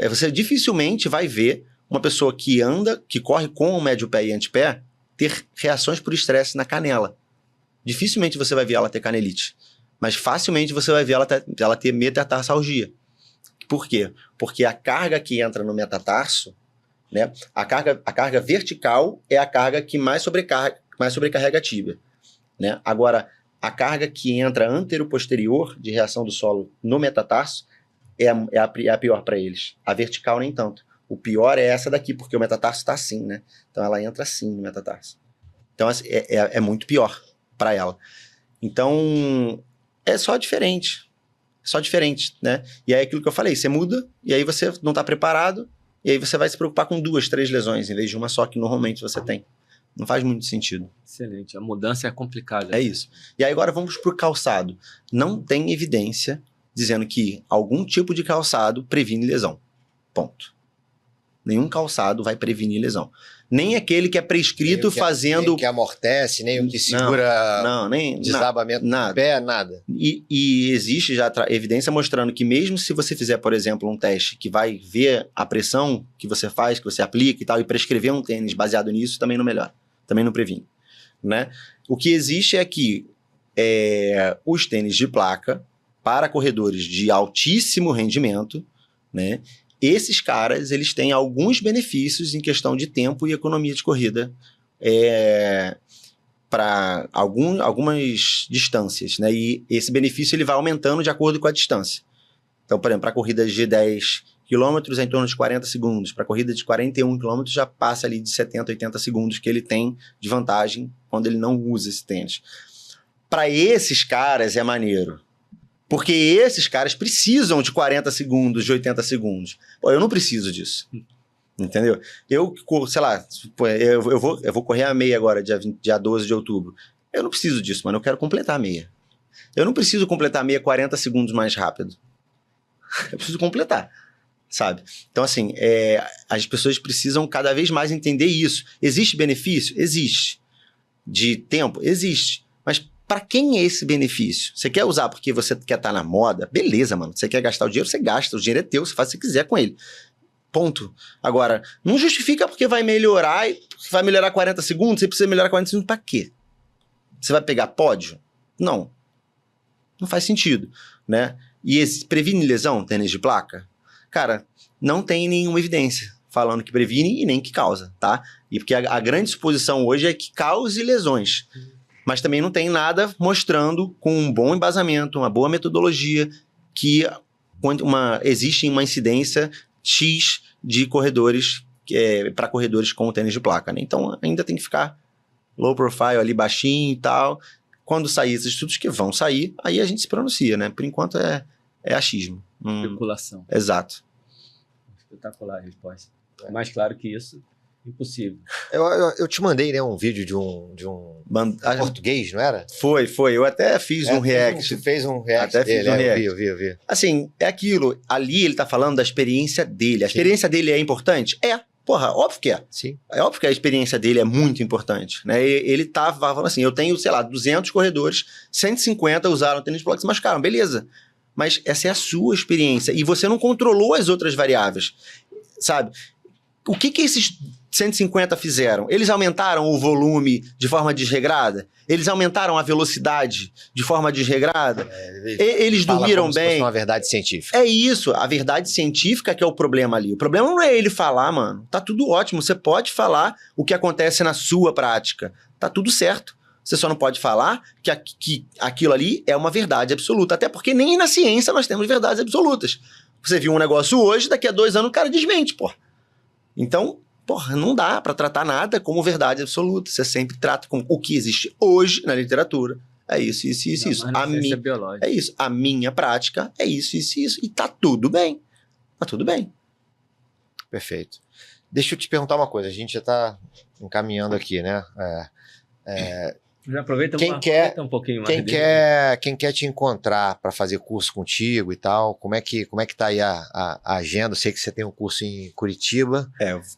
Você dificilmente vai ver uma pessoa que anda, que corre com o médio pé e antepé, ter reações por estresse na canela. Dificilmente você vai ver ela ter canelite. Mas facilmente você vai ver ela ter metatarsalgia. Por quê? Porque a carga que entra no metatarso, né, a carga vertical é a carga que mais sobrecarrega a tíbia, né? Agora, a carga que entra antero-posterior de reação do solo no metatarso é a pior para eles. A vertical nem tanto. O pior é essa daqui, porque o metatarso está assim, né? Então ela entra assim no metatarso. Então é muito pior para ela. Então é só diferente. Só diferente, né? E aí aquilo que eu falei, você muda, e aí você não está preparado, e aí você vai se preocupar com 2, 3 lesões, em vez de uma só que normalmente você tem. Não faz muito sentido. Excelente. A mudança é complicada. É isso. E aí agora vamos pro calçado. Não tem evidência dizendo que algum tipo de calçado previne lesão. Ponto. Nenhum calçado vai prevenir lesão. Nem aquele que é prescrito fazendo... Nem o que amortece, nem o que segura nem desabamento nada. do pé, nada. E existe já evidência mostrando que mesmo se você fizer, por exemplo, um teste que vai ver a pressão que você faz, que você aplica e tal, e prescrever um tênis baseado nisso, também não melhora. Também não previne, né? O que existe é que os tênis de placa para corredores de altíssimo rendimento, né? Esses caras, eles têm alguns benefícios em questão de tempo e economia de corrida para algumas distâncias, né? E esse benefício ele vai aumentando de acordo com a distância. Então, por exemplo, para corridas de 10 quilômetros é em torno de 40 segundos. Para corrida de 41 quilômetros já passa ali de 70, 80 segundos que ele tem de vantagem quando ele não usa esse tênis. Para esses caras é maneiro. Porque esses caras precisam de 40 segundos, de 80 segundos. Pô, eu não preciso disso. Entendeu? Eu, sei lá, eu vou correr a meia agora, dia 12 de outubro. Eu não preciso disso, mano. Eu quero completar a meia. Eu não preciso completar a meia 40 segundos mais rápido. Eu preciso completar, sabe? Então, assim, as pessoas precisam cada vez mais entender isso. Existe benefício? Existe. De tempo? Existe. Mas para quem é esse benefício? Você quer usar porque você quer estar na moda? Beleza, mano. Você quer gastar o dinheiro? Você gasta. O dinheiro é teu. Você faz o que você quiser com ele. Ponto. Agora, não justifica porque vai melhorar 40 segundos. Você precisa melhorar 40 segundos para quê? Você vai pegar pódio? Não. Não faz sentido, né? E previne lesão, tênis de placa? Cara, não tem nenhuma evidência falando que previne e nem que causa, tá? E porque a grande suposição hoje é que cause lesões. Mas também não tem nada mostrando com um bom embasamento, uma boa metodologia, que existe uma incidência X de corredores, para corredores com tênis de placa, né? Então ainda tem que ficar low profile ali, baixinho e tal. Quando sair esses estudos, que vão sair, aí a gente se pronuncia, né? Por enquanto é achismo. Especulação. Exato. Espetacular a resposta. Mais claro que isso, impossível. Eu te mandei, né, um vídeo de um português, não era? Foi. Eu até fiz um react. Você fez um react até dele, fiz um react. Eu vi. Assim, é aquilo. Ali ele tá falando da experiência dele. A experiência dele é importante? Porra, óbvio que é. Sim. É óbvio que a experiência dele é muito importante, né? Ele tava falando assim, eu tenho, sei lá, 200 corredores, 150 usaram tênis de placa e se machucaram, beleza. Mas essa é a sua experiência. E você não controlou as outras variáveis, sabe? O que esses 150 fizeram? Eles aumentaram o volume de forma desregrada? Eles aumentaram a velocidade de forma desregrada? Eles dormiram bem? Se fosse uma verdade científica. É isso, a verdade científica que é o problema ali. O problema não é ele falar, mano. Tá tudo ótimo, você pode falar o que acontece na sua prática. Tá tudo certo. Você só não pode falar que aquilo ali é uma verdade absoluta. Até porque nem na ciência nós temos verdades absolutas. Você viu um negócio hoje, daqui a 2 anos o cara desmente, pô. Então, porra, não dá pra tratar nada como verdade absoluta. Você sempre trata com o que existe hoje na literatura. É isso. É isso. A minha prática é isso. E tá tudo bem. Tá tudo bem. Perfeito. Deixa eu te perguntar uma coisa. A gente já tá encaminhando aqui, né? Já aproveita um pouquinho mais. Quem quer te encontrar para fazer curso contigo e tal, como é que tá aí a agenda? Eu sei que você tem um curso em Curitiba,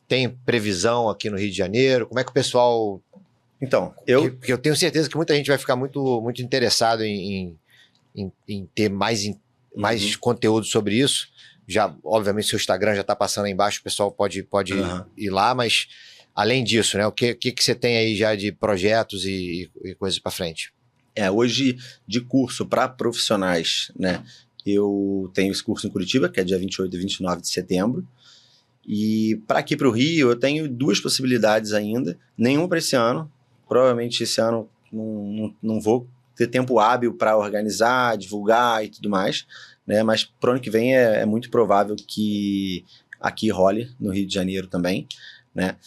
tem previsão aqui no Rio de Janeiro, como é que o pessoal Então, Porque eu tenho certeza que muita gente vai ficar muito, muito interessado em ter mais conteúdo sobre isso. Já, obviamente, seu Instagram já está passando aí embaixo, o pessoal pode ir lá, mas além disso, né? O que você tem aí já de projetos e coisas para frente? Hoje, de curso para profissionais, né? Eu tenho esse curso em Curitiba, que é dia 28 e 29 de setembro. E para aqui para o Rio, eu tenho 2 possibilidades ainda. Nenhuma para esse ano. Provavelmente esse ano não vou ter tempo hábil para organizar, divulgar e tudo mais, né? Mas para o ano que vem é muito provável que aqui role, no Rio de Janeiro também, né?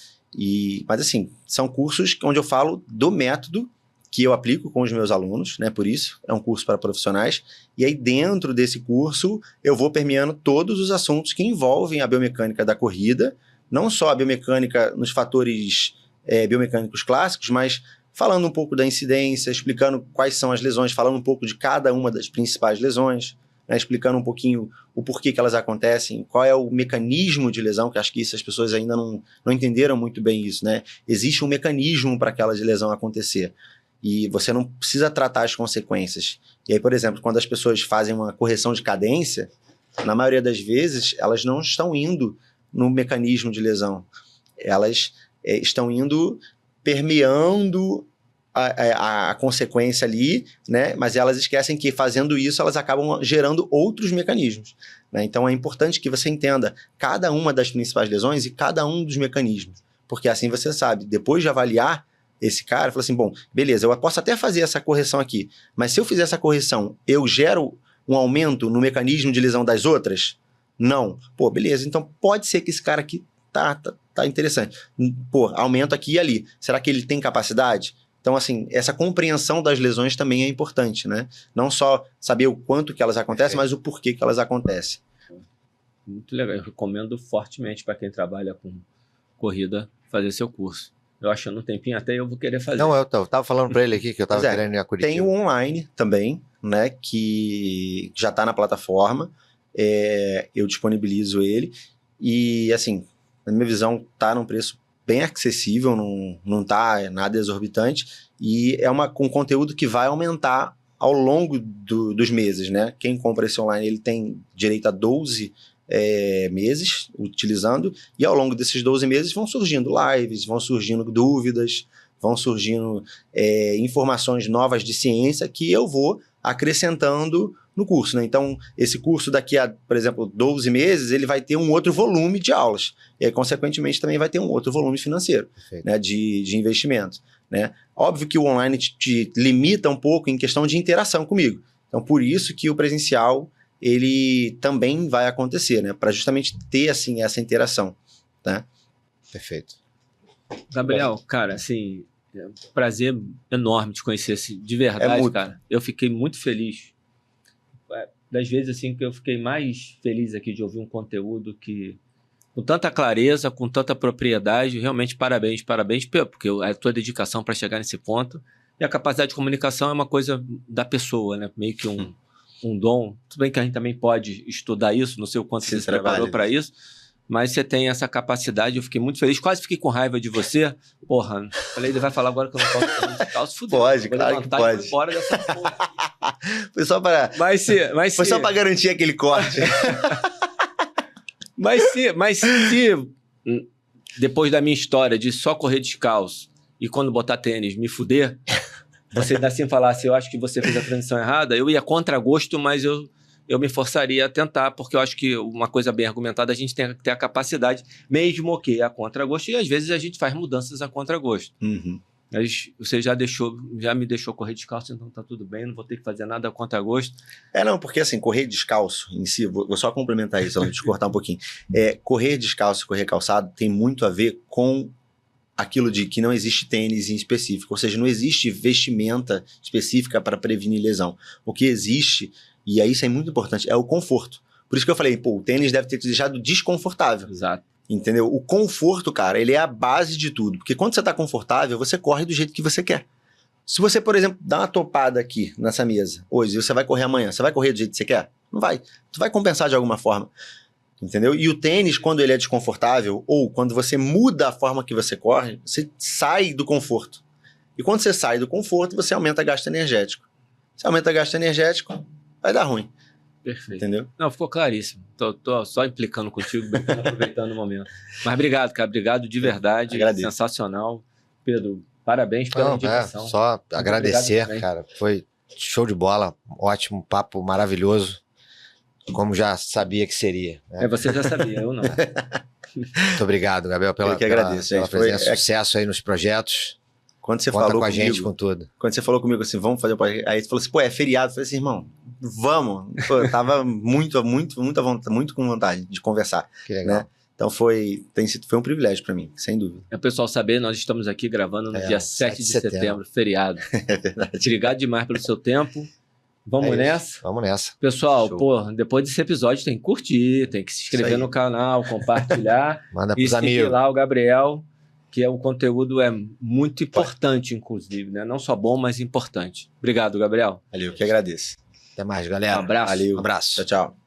Mas assim, são cursos onde eu falo do método que eu aplico com os meus alunos, né? Por isso, é um curso para profissionais. E aí, dentro desse curso, eu vou permeando todos os assuntos que envolvem a biomecânica da corrida, não só a biomecânica nos fatores biomecânicos clássicos, mas falando um pouco da incidência, explicando quais são as lesões, falando um pouco de cada uma das principais lesões, né? Explicando um pouquinho o porquê que elas acontecem, qual é o mecanismo de lesão, que acho que isso as pessoas ainda não entenderam muito bem isso, né? Existe um mecanismo para aquela lesão acontecer. E você não precisa tratar as consequências. E aí, por exemplo, quando as pessoas fazem uma correção de cadência, na maioria das vezes, elas não estão indo no mecanismo de lesão. Elas estão indo permeando a consequência ali, né? Mas elas esquecem que fazendo isso, elas acabam gerando outros mecanismos, né? Então, é importante que você entenda cada uma das principais lesões e cada um dos mecanismos. Porque assim você sabe, depois de avaliar esse cara, fala assim, bom, beleza, eu posso até fazer essa correção aqui, mas se eu fizer essa correção, eu gero um aumento no mecanismo de lesão das outras? Não. Pô, beleza, então pode ser que esse cara aqui tá interessante. Pô, aumento aqui e ali. Será que ele tem capacidade? Então, assim, essa compreensão das lesões também é importante, né? Não só saber o quanto que elas acontecem, mas o porquê que elas acontecem. Muito legal. Eu recomendo fortemente para quem trabalha com corrida fazer seu curso. Eu achando um tempinho até eu vou querer fazer. Não, eu tava falando para ele aqui que eu tava querendo ir a Curitiba. Tem o online também, né? Que já está na plataforma. Eu disponibilizo ele. E, assim, na minha visão, tá num preço bem acessível, não tá nada exorbitante. E é um conteúdo que vai aumentar ao longo dos meses, né? Quem compra esse online, ele tem direito a 12 meses utilizando, e ao longo desses 12 meses vão surgindo lives, vão surgindo dúvidas, vão surgindo informações novas de ciência que eu vou acrescentando no curso, né? Então, esse curso daqui a, por exemplo, 12 meses, ele vai ter um outro volume de aulas, e aí, consequentemente, também vai ter um outro volume financeiro, né, de investimento, né? Óbvio que o online te limita um pouco em questão de interação comigo, então por isso que o presencial ele também vai acontecer, né? Para justamente ter, assim, essa interação, tá? Perfeito. Gabriel, cara, assim, é um prazer enorme te conhecer, assim, de verdade, cara. Eu fiquei muito feliz. Das vezes, assim, que eu fiquei mais feliz aqui de ouvir um conteúdo que, com tanta clareza, com tanta propriedade, realmente parabéns, porque a tua dedicação para chegar nesse ponto, e a capacidade de comunicação é uma coisa da pessoa, né? Meio que um dom. Tudo bem que a gente também pode estudar isso, não sei o quanto você se preparou para isso, mas você tem essa capacidade, eu fiquei muito feliz, quase fiquei com raiva de você. Porra, falei, ele vai falar agora que eu não posso fazer musical, se fuder. Pode, claro que pode. Fora dessa porra. Foi só para... Foi só para garantir aquele corte. mas se depois da minha história de só correr descalço e quando botar tênis me fuder, você ainda assim falasse, eu acho que você fez a transição errada, eu ia contra gosto, mas eu me forçaria a tentar, porque eu acho que uma coisa bem argumentada, a gente tem que ter a capacidade, mesmo que a contragosto, e às vezes a gente faz mudanças a contragosto. Uhum. Mas você já me deixou correr descalço, então tá tudo bem, não vou ter que fazer nada a contragosto. Não, porque assim, correr descalço em si, vou só complementar isso, vou te cortar um pouquinho. Correr descalço e correr calçado tem muito a ver com aquilo de que não existe tênis em específico, ou seja, não existe vestimenta específica para prevenir lesão. O que existe, e aí isso é muito importante, é o conforto. Por isso que eu falei, o tênis deve ter te deixado desconfortável. Exato. Entendeu? O conforto, cara, ele é a base de tudo. Porque quando você tá confortável, você corre do jeito que você quer. Se você, por exemplo, dá uma topada aqui nessa mesa hoje e você vai correr amanhã, você vai correr do jeito que você quer? Não vai. Tu vai compensar de alguma forma. Entendeu? E o tênis, quando ele é desconfortável, ou quando você muda a forma que você corre, você sai do conforto. E quando você sai do conforto, você aumenta gasto energético. Se aumenta gasto energético, vai dar ruim. Perfeito. Entendeu? Não, ficou claríssimo. Tô só implicando contigo, brincando, aproveitando o momento. Mas obrigado, cara. Obrigado de verdade. Agradeço. Sensacional. Pedro, parabéns pela indicação. Só agradecer, obrigado, cara. Foi show de bola. Ótimo, papo maravilhoso. Como já sabia que seria. Né? Você já sabia, eu não. Muito obrigado, Gabriel, Eu que agradeço, pela gente. presença. Sucesso aí nos projetos. Quando você Conta falou com a comigo, gente, com tudo. quando você falou comigo assim, vamos fazer o podcast, aí você falou assim, pô, é feriado. Eu falei assim, irmão, vamos. Pô, eu tava muito com vontade de conversar. Que legal. Né? Então foi um privilégio pra mim, sem dúvida. É o pessoal saber, nós estamos aqui gravando no dia 7 de setembro, feriado. É verdade. Obrigado demais pelo seu tempo. Vamos nessa? Vamos nessa. Pessoal, Show. pô, depois desse episódio tem que curtir, tem que se inscrever no canal, compartilhar. Manda E pros seguir amigos. lá o Gabriel, que o conteúdo é muito importante, inclusive, né? Não só bom, mas importante. Obrigado, Gabriel. Valeu, eu que agradeço. Até mais, galera. Um abraço. Valeu. Um abraço. Tchau, tchau.